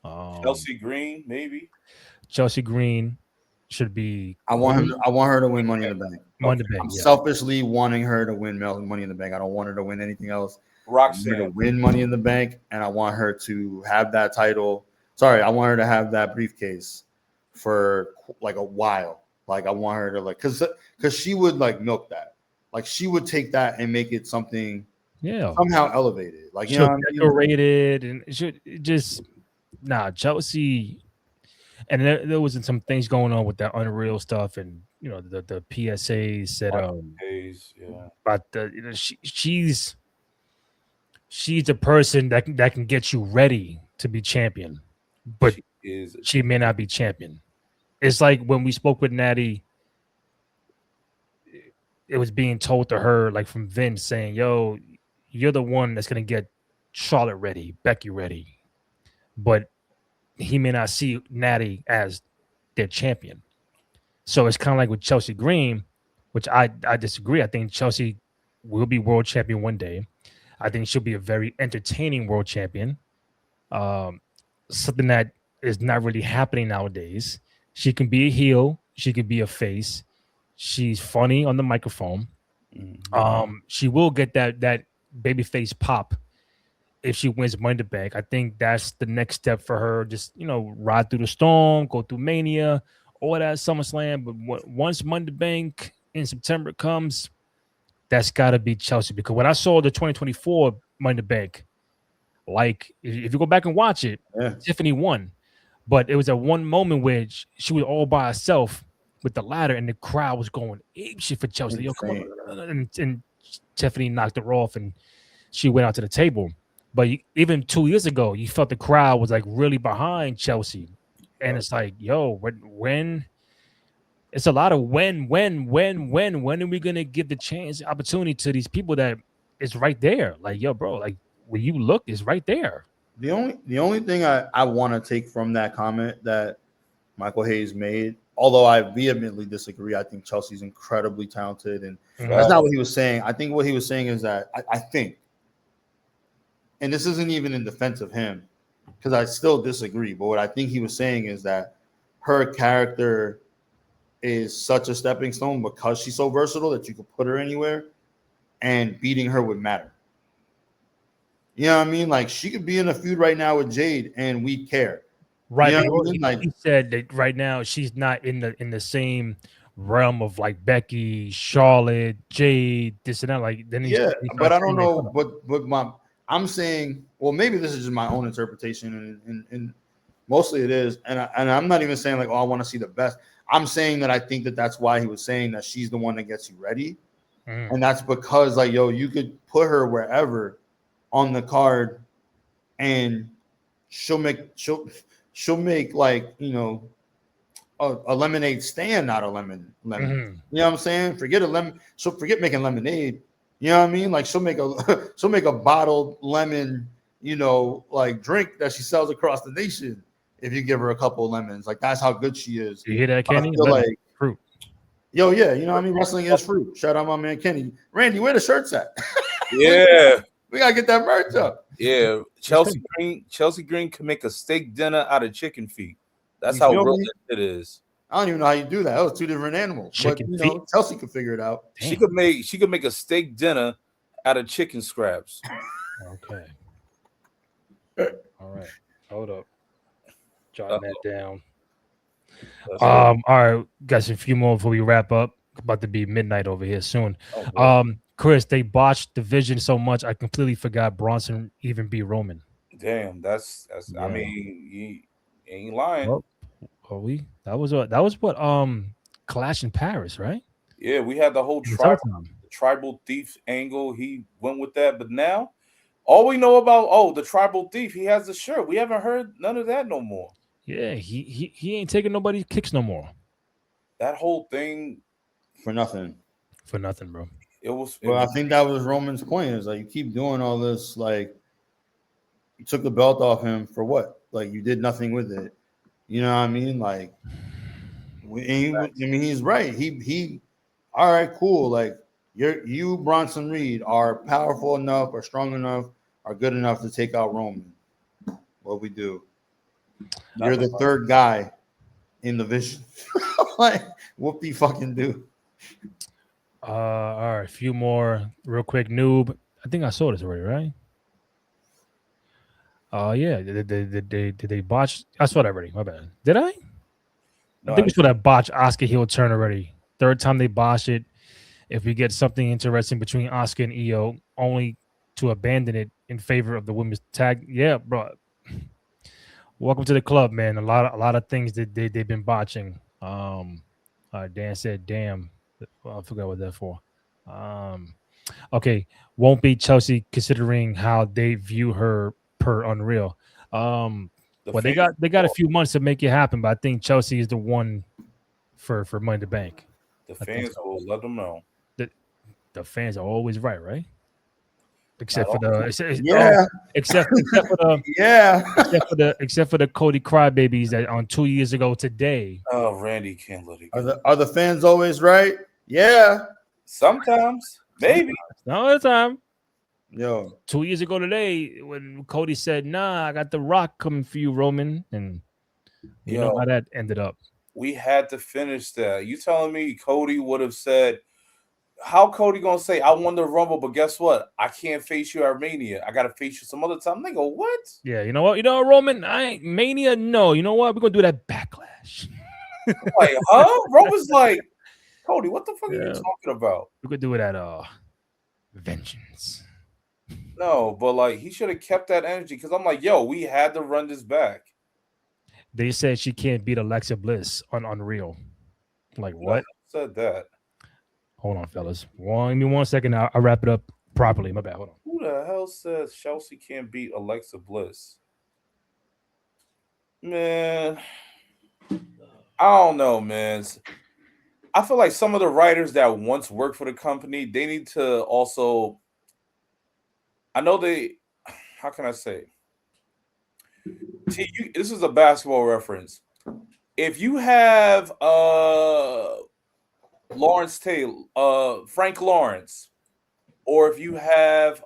Chelsea Green, maybe. Chelsea Green should be. I want her to win Money in the Bank. Money in the Bank. I'm selfishly wanting her to win Money in the Bank. I don't want her to win anything else. Roxanne. I want her to win Money in the Bank, and I want her to have that title. Sorry, I want her to have that briefcase for like a while. Like I want her to because she would like milk that. Like she would take that and make it something somehow elevated. Like you know what I mean? Decorated and it should just Chelsea. And there wasn't some things going on with that Unreal stuff, and the PSA said but she's a person that can get you ready to be champion, but she may not be champion. It's like when we spoke with Natty, it was being told to her like from Vince saying, "Yo, you're the one that's gonna get Charlotte ready, Becky ready," but he may not see Natty as their champion. So it's kind of like with Chelsea Green, which I disagree. I think Chelsea will be world champion one day. I think she'll be a very entertaining world champion. Something that is not really happening nowadays. She can be a heel. She can be a face. She's funny on the microphone. Mm-hmm. She will get that babyface pop if she wins Money in the Bank. I think that's the next step for her. Just ride through the storm, go through Mania, all that SummerSlam. But once Money in the Bank in September comes, that's got to be Chelsea. Because when I saw the 2024 Money in the Bank, like if you go back and watch it, Tiffany won. But it was at one moment where she was all by herself with the ladder, and the crowd was going apeshit for Chelsea. Yo, come on. And Tiffany knocked her off, and she went out to the table. But even 2 years ago, you felt the crowd was like really behind Chelsea. And it's like, yo, when it's a lot of when are we going to give the opportunity to these people that is right there? Like, yo, bro, like when you look, it's right there. The only thing I want to take from that comment that Michael Hayes made, although I vehemently disagree, I think Chelsea's incredibly talented, and that's not what he was saying. I think what he was saying is that I think, and this isn't even in defense of him, because I still disagree, but what I think he was saying is that her character is such a stepping stone because she's so versatile that you could put her anywhere, and beating her would matter. You know what I mean? Like she could be in a feud right now with Jade, and we care. Right. You know what I mean? Like, he said that right now she's not in the same realm of like Becky, Charlotte, Jade, this and that. Like then but I don't know. But I'm saying, well, maybe this is just my own interpretation, and mostly it is. And I'm not even saying like, oh, I want to see the best. I'm saying that I think that's why he was saying that she's the one that gets you ready, and that's because like, yo, you could put her wherever on the card, and she'll make like a lemonade stand, not a lemon. Mhm. You know what I'm saying? Forget a lemon. So forget making lemonade. You know what I mean? Like she'll make a bottled lemon, like drink that she sells across the nation if you give her a couple of lemons. Like that's how good she is. You hear that, I Kenny? feel Lemon like, fruit. yo, yeah, you know what I mean? Wrestling is fruit. Shout out my man Kenny. Randy, where the shirts at? Yeah. We gotta get that merch up. Yeah. Chelsea Green can make a steak dinner out of chicken feet. That's You how feel real me? it is. I don't even know how you do that. That was two different animals. Chicken But feet? Chelsea could figure it out. She could make a steak dinner out of chicken scraps. Okay. All right. Hold up. Jotting that down. All right, guys, a few more before we wrap up. About to be midnight over here soon. Chris, they botched the vision so much I completely forgot Bronson even beat Roman. Damn, that's I Yeah. mean, you ain't lying. Oh, are we? That was what Clash in Paris, right? Yeah, we had the whole In the tribal thief angle. He went with that, but now all we know about the tribal thief, he has the shirt. We haven't heard none of that no more. Yeah, he ain't taking nobody's kicks no more. That whole thing For nothing. For nothing, bro. I think that was Roman's point. Is like you keep doing all this, like you took the belt off him for what? Like you did nothing with it. You know what I mean? Like, he's right. He. All right, cool. Like you, Bronson Reed, are powerful enough, or strong enough, are good enough to take out Roman. What we do? You're the third guy in the vision. Like, what do you fucking do? All right, a few more real quick. Noob, I think I saw this already, right? Yeah. Did they botch? I saw that already. My bad. Did I? No, I think we saw that botch Oscar heel turn already. Third time they botched it. If we get something interesting between Oscar and Io, only to abandon it in favor of the women's tag. Yeah, bro. Welcome to the club, man. A lot of things that they've been botching. Dan said, "Damn." Well, I forgot what that for. Okay, won't be Chelsea considering how they view her per Unreal. Well, they got a few months to make it happen, but I think Chelsea is the one for Money in the Bank. The fans will let them know. The fans are always right? Except for the Cody Crybabies that on 2 years ago today. Oh, Randy can't let it go. Are the fans always right? Yeah. Sometimes, maybe. Not all the time. Yo, 2 years ago today, when Cody said, "Nah, I got the Rock coming for you, Roman," and you know how that ended up. We had to finish that. You telling me Cody would have said, how Cody gonna say, I won the Rumble, but guess what? I can't face you at Mania. I gotta face you some other time. They go, what? Yeah, you know what? Roman, I ain't Mania. No, you know what? We're gonna do that Backlash. Like, huh? Roman's like, Cody, what the fuck are you talking about? We could do it at Vengeance. No, but like he should have kept that energy because I'm like, yo, we had to run this back. They said she can't beat Alexa Bliss on Unreal. Like what? No, said that. Hold on, fellas. Give me 1 second. I'll wrap it up properly. My bad. Hold on. Who the hell says Chelsea can't beat Alexa Bliss? Man, I don't know, man. I feel like some of the writers that once worked for the company, they need to also. I know they. How can I say? This is a basketball reference. If you have Lawrence Taylor, Frank Lawrence, or if you have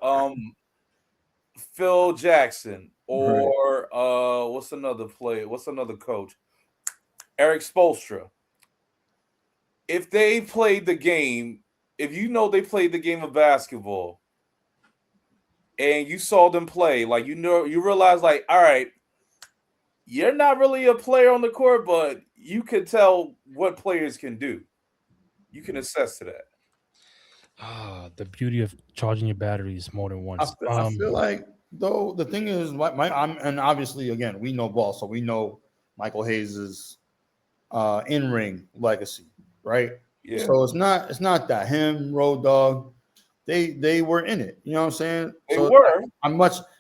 Phil Jackson, or what's another coach? Eric Spoelstra. If they played the game, if you know they played the game of basketball, and you saw them play, like you realize, like, all right, you're not really a player on the court, but you can tell what players can do. You can assess to that. The beauty of charging your batteries more than once. I feel like, though, the thing is, and obviously, again, we know ball, so we know Michael Hayes' in-ring legacy, right? Yeah. So it's not that him, Road Dogg, they were in it. You know what I'm saying? They were.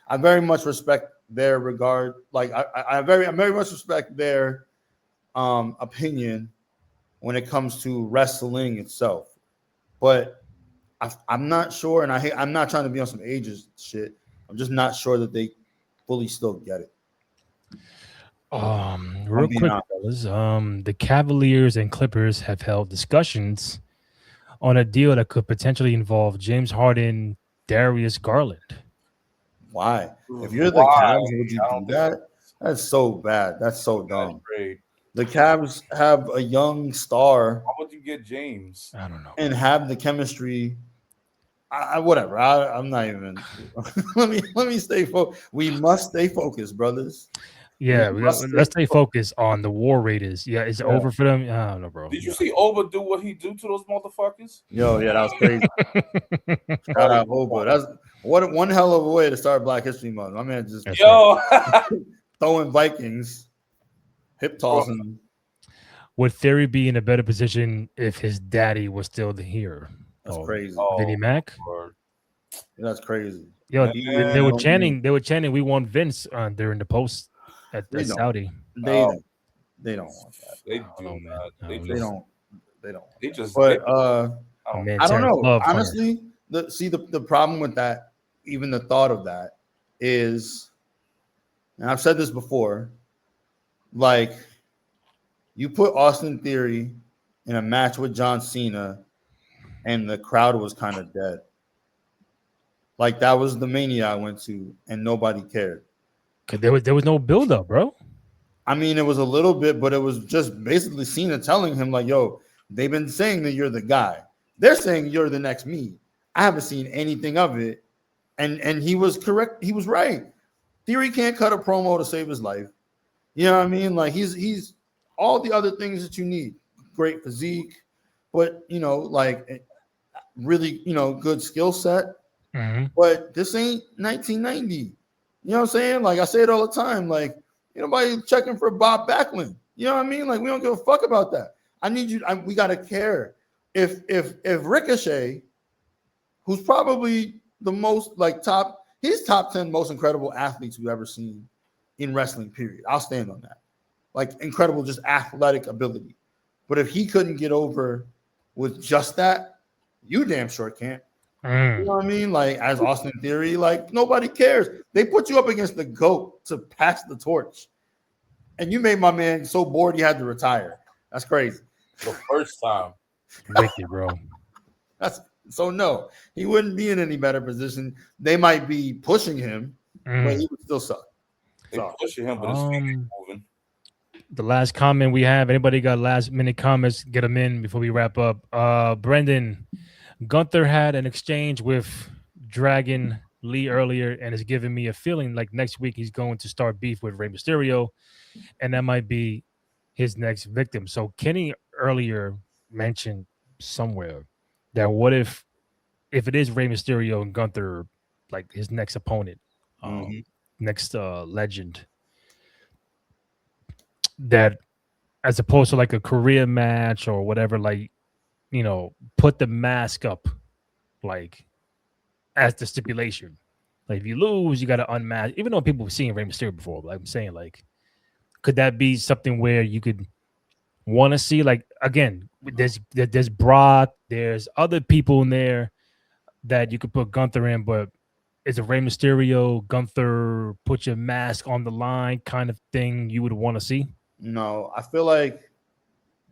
I very much respect their regard. Like I very much respect their opinion when it comes to wrestling itself, but I'm not sure, and I'm not trying to be on some ages shit. I'm just not sure that they fully still get it. Real being quick, honest. fellas. The Cavaliers and Clippers have held discussions on a deal that could potentially involve James Harden, Darius Garland. Why? If you're the Why? Cavs, would you I don't do think that? That's so bad. That's so dumb. great. The Cavs have a young star Why would you get James? I don't know. and have the chemistry. Whatever. I'm not even. let me stay focused. We must stay focused, brothers. Yeah, must let's stay focused on the War Raiders. Yeah, it's over for them. I don't know, bro. Did you see Oba do what he do to those motherfuckers? Yo, yeah, that was crazy. Shout out Oba. That's what one hell of a way to start Black History Month. My man just throwing Vikings, hip tossing. Would Theory be in a better position if his daddy was still here? That's crazy. Vinnie Mac? That's crazy. Yo, they were chanting. They were chanting. We want Vince during the post at Saudi. They don't want that. They do not. They don't. They just. But I don't know. Honestly, the problem with that, even the thought of that, is, and I've said this before, like, you put Austin Theory in a match with John Cena, and the crowd was kind of dead. Like, that was the Mania I went to, and nobody cared. Cause there was no build up, bro. I mean, it was a little bit, but it was just basically Cena telling him, like, yo, they've been saying that you're the guy. They're saying you're the next me. I haven't seen anything of it. And he was correct. He was right. Theory can't cut a promo to save his life. You know what I mean? Like, he's all the other things that you need. Great physique, but, like, really, good skill set. Mm-hmm. But this ain't 1990. You know what I'm saying? Like, I say it all the time. Like, ain't nobody checking for Bob Backlund. You know what I mean? Like, we don't give a fuck about that. I need you. We gotta care. If Ricochet, who's probably the most he's top 10 most incredible athletes we've ever seen in wrestling. Period. I'll stand on that. Like, incredible, just athletic ability. But if he couldn't get over with just that, you damn sure can't. You know what I mean? Like, as Austin Theory, like, nobody cares. They put you up against the GOAT to pass the torch. And you made my man so bored he had to retire. That's crazy. The first time. Wicked, bro. No, he wouldn't be in any better position. They might be pushing him, but he would still suck. They pushing him, but his feet ain't moving. The last comment we have, anybody got last minute comments? Get them in before we wrap up. Brendan, Gunther had an exchange with Dragon Lee earlier, and it's giving me a feeling like next week he's going to start beef with Rey Mysterio, and that might be his next victim. So Kenny earlier mentioned somewhere that what if it is Rey Mysterio and Gunther, like his next opponent, next legend, that as opposed to like a career match or whatever, like, put the mask up, like, as the stipulation. Like, if you lose, you got to unmask. Even though people have seen Rey Mysterio before, but I'm saying, like, could that be something where you could want to see, like, again, there's Brock, there's other people in there that you could put Gunther in, but is a Rey Mysterio, Gunther, put your mask on the line kind of thing you would want to see? No, I feel like,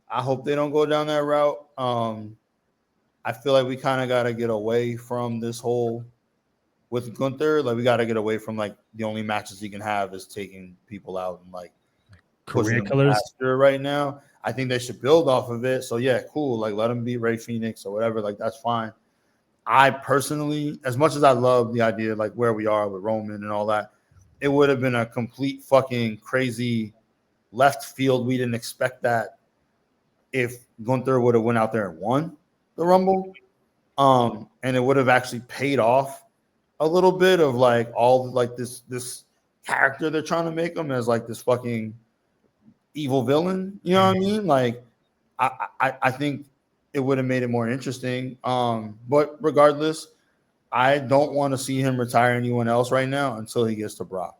I hope they don't go down that route. I feel like we kind of got to get away from this whole with Gunther. Like, we got to get away from, like, the only matches he can have is taking people out and, like, career killers right now. I think they should build off of it. So yeah, cool. Like, let him beat Rey Fenix or whatever. Like, that's fine. I personally, as much as I love the idea, like, where we are with Roman and all that, it would have been a complete fucking crazy left field. We didn't expect that if Gunther would have went out there and won the Rumble. And it would have actually paid off a little bit of, like, all, like, this character they're trying to make him as, like, this fucking evil villain. You know what I mean? Like, I think it would have made it more interesting. But regardless, I don't want to see him retire anyone else right now until he gets to Brock.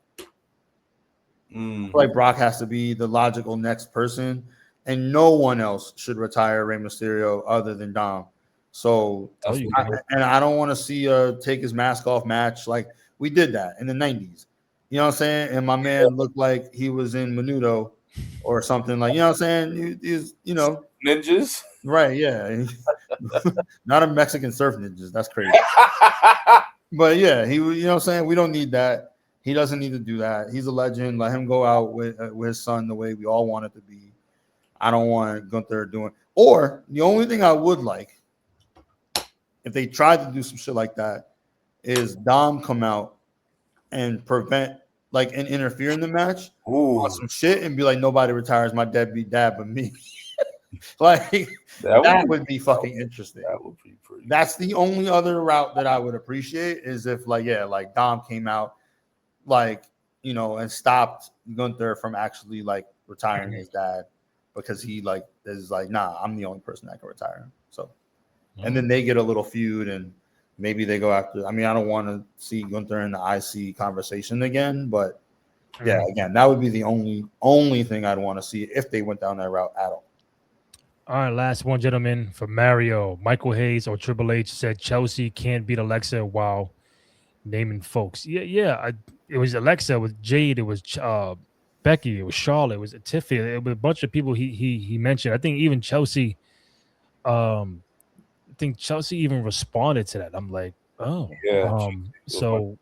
feel like Brock has to be the logical next person, and no one else should retire Rey Mysterio other than Dom. So, I don't want to see take his mask off match like we did that in the 90s. You know what I'm saying? And my man looked like he was in Menudo or something like, you know what I'm saying? He's, you know, ninjas. Right, yeah. Not a Mexican surf ninjas. That's crazy. But yeah, you know what I'm saying? We don't need that. He doesn't need to do that. He's a legend. Let him go out with his son the way we all want it to be. I don't want Gunther doing. Or the only thing I would like, if they tried to do some shit like that, is Dom come out and prevent, like, and interfere in the match on some shit and be like, nobody retires my deadbeat dad but me. Like, that would be fucking interesting. That would be pretty. That's the only other route that I would appreciate is if, like, yeah, like Dom came out, like, you know, and stopped Gunther from actually like retiring his dad because he like is like, nah, I'm the only person that can retire him. So, and then they get a little feud and maybe they go after. I mean, I don't want to see Gunther in the IC conversation again, but yeah, again, that would be the only thing I'd want to see if they went down that route at all. All right, last one, gentlemen, for Mario. Michael Hayes or Triple H said Chelsea can't beat Alexa while naming folks. It was Alexa, it was Jade, it was Becky, it was Charlotte, it was Tiffany, it was a bunch of people he mentioned. I think even Chelsea, I think Chelsea even responded to that. I'm like, oh, yeah. So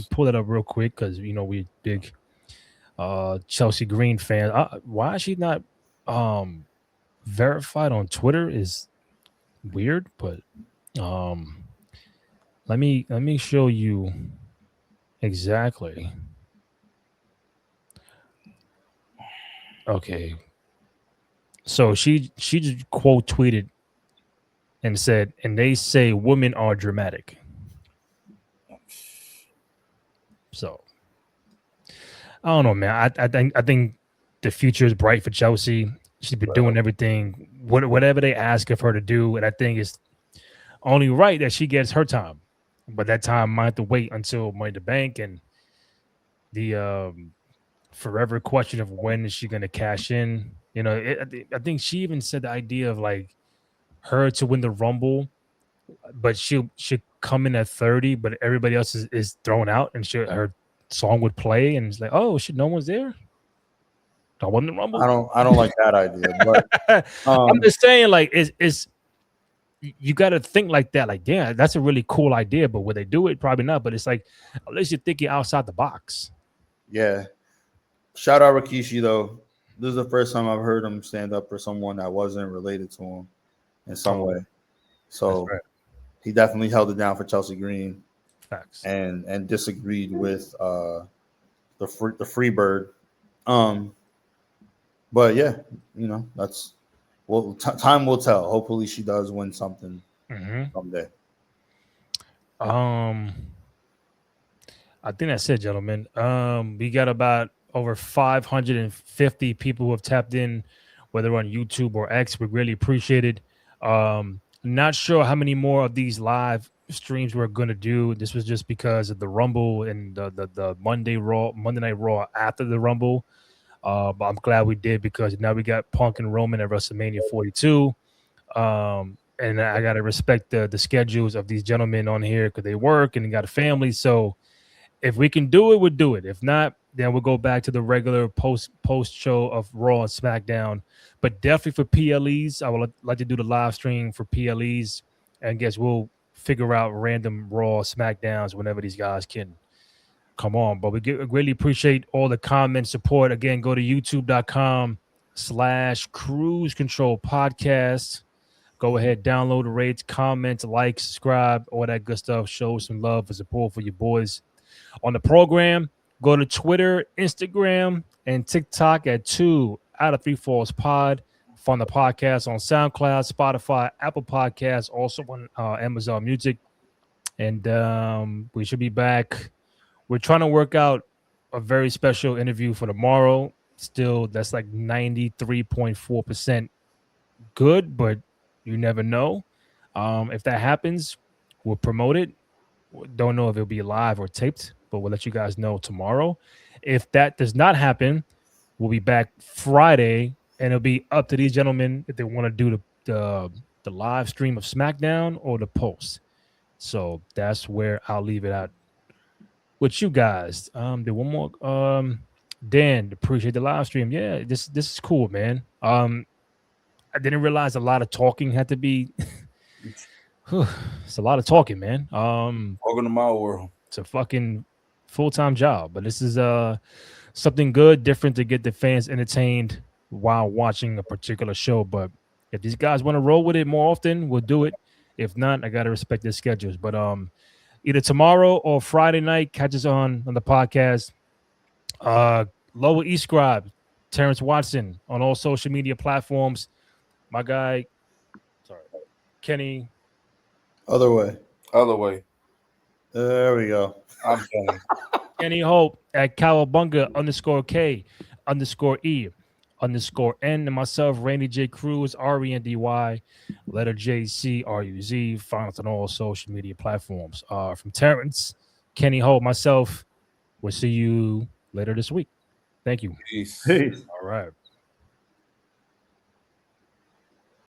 pull that up real quick because you know we're big Chelsea Green fans. Why is she not verified on Twitter is weird, but let me show you exactly. Okay. So she just quote tweeted and said, and they say women are dramatic. So I don't know, man. I think the future is bright for Chelsea. She's been doing everything, whatever they ask of her to do, and I think it's only right that she gets her time. But that time might have to wait until Money in the Bank and the forever question of when is she going to cash in. You know, I think she even said the idea of like her to win the Rumble, but she should come in at 30, but everybody else is thrown out, and her song would play, and it's like, oh shit, no one's there. I won the Rumble. I don't like that idea, but I'm just saying, like, it's you got to think like that. Like, yeah, that's a really cool idea, but would they do it? Probably not. But it's like, at least you're thinking outside the box. Yeah. Shout out Rikishi though. This is the first time I've heard him stand up for someone that wasn't related to him in some way. So he definitely held it down for Chelsea Green. Facts. And disagreed with the free bird. But yeah, you know, that's time will tell. Hopefully she does win something someday. I think that's it, gentlemen. We got about over 550 people who have tapped in, whether on YouTube or X. We really appreciate it. Not sure how many more of these live streams we're going to do. This was just because of the Rumble and the Monday Night Raw after the Rumble. But I'm glad we did because now we got Punk and Roman at WrestleMania 42. And I got to respect the schedules of these gentlemen on here because they work and they got a family. So if we can do it, we'll do it. If not, then we'll go back to the regular post show of Raw and SmackDown. But definitely for PLEs, I would like to do the live stream for PLEs. And I guess we'll figure out random Raw SmackDowns whenever these guys can come on. But we really appreciate all the comments, support. Again, go to youtube.com/Cruise Control Podcast. Go ahead, download the rates, comment, like, subscribe, all that good stuff. Show some love and support for your boys on the program. Go to Twitter, Instagram, and TikTok at 2 out of 3 Falls Pod. Find the podcast on SoundCloud, Spotify, Apple Podcasts, also on Amazon Music. And we should be back. We're trying to work out a very special interview for tomorrow. Still, that's like 93.4% good, but you never know. If that happens, we'll promote it. Don't know if it'll be live or taped, but we'll let you guys know tomorrow. If that does not happen, we'll be back Friday, and it'll be up to these gentlemen if they want to do the live stream of SmackDown or the post. So that's where I'll leave it at with you guys. There one more. Dan, appreciate the live stream. Yeah, this is cool, man. I didn't realize a lot of talking had to be. It's a lot of talking, man. Welcome to my world. It's a fucking full-time job, but this is something good, different to get the fans entertained while watching a particular show. But if these guys want to roll with it more often, we'll do it. If not, I gotta respect their schedules. But either tomorrow or Friday night, catch us on the podcast. Lower East Scribe, Terrence Watson on all social media platforms. My guy, Kenny. Other way. There we go. I'm Kenny. Kenny Hope at Cowabunga _E_N, and myself, Randy J. Cruz, RENDY, letter JCRUZ, find us on all social media platforms. From Terrence, Kenny Hope, myself, we'll see you later this week. Thank you. Peace. Peace. All right.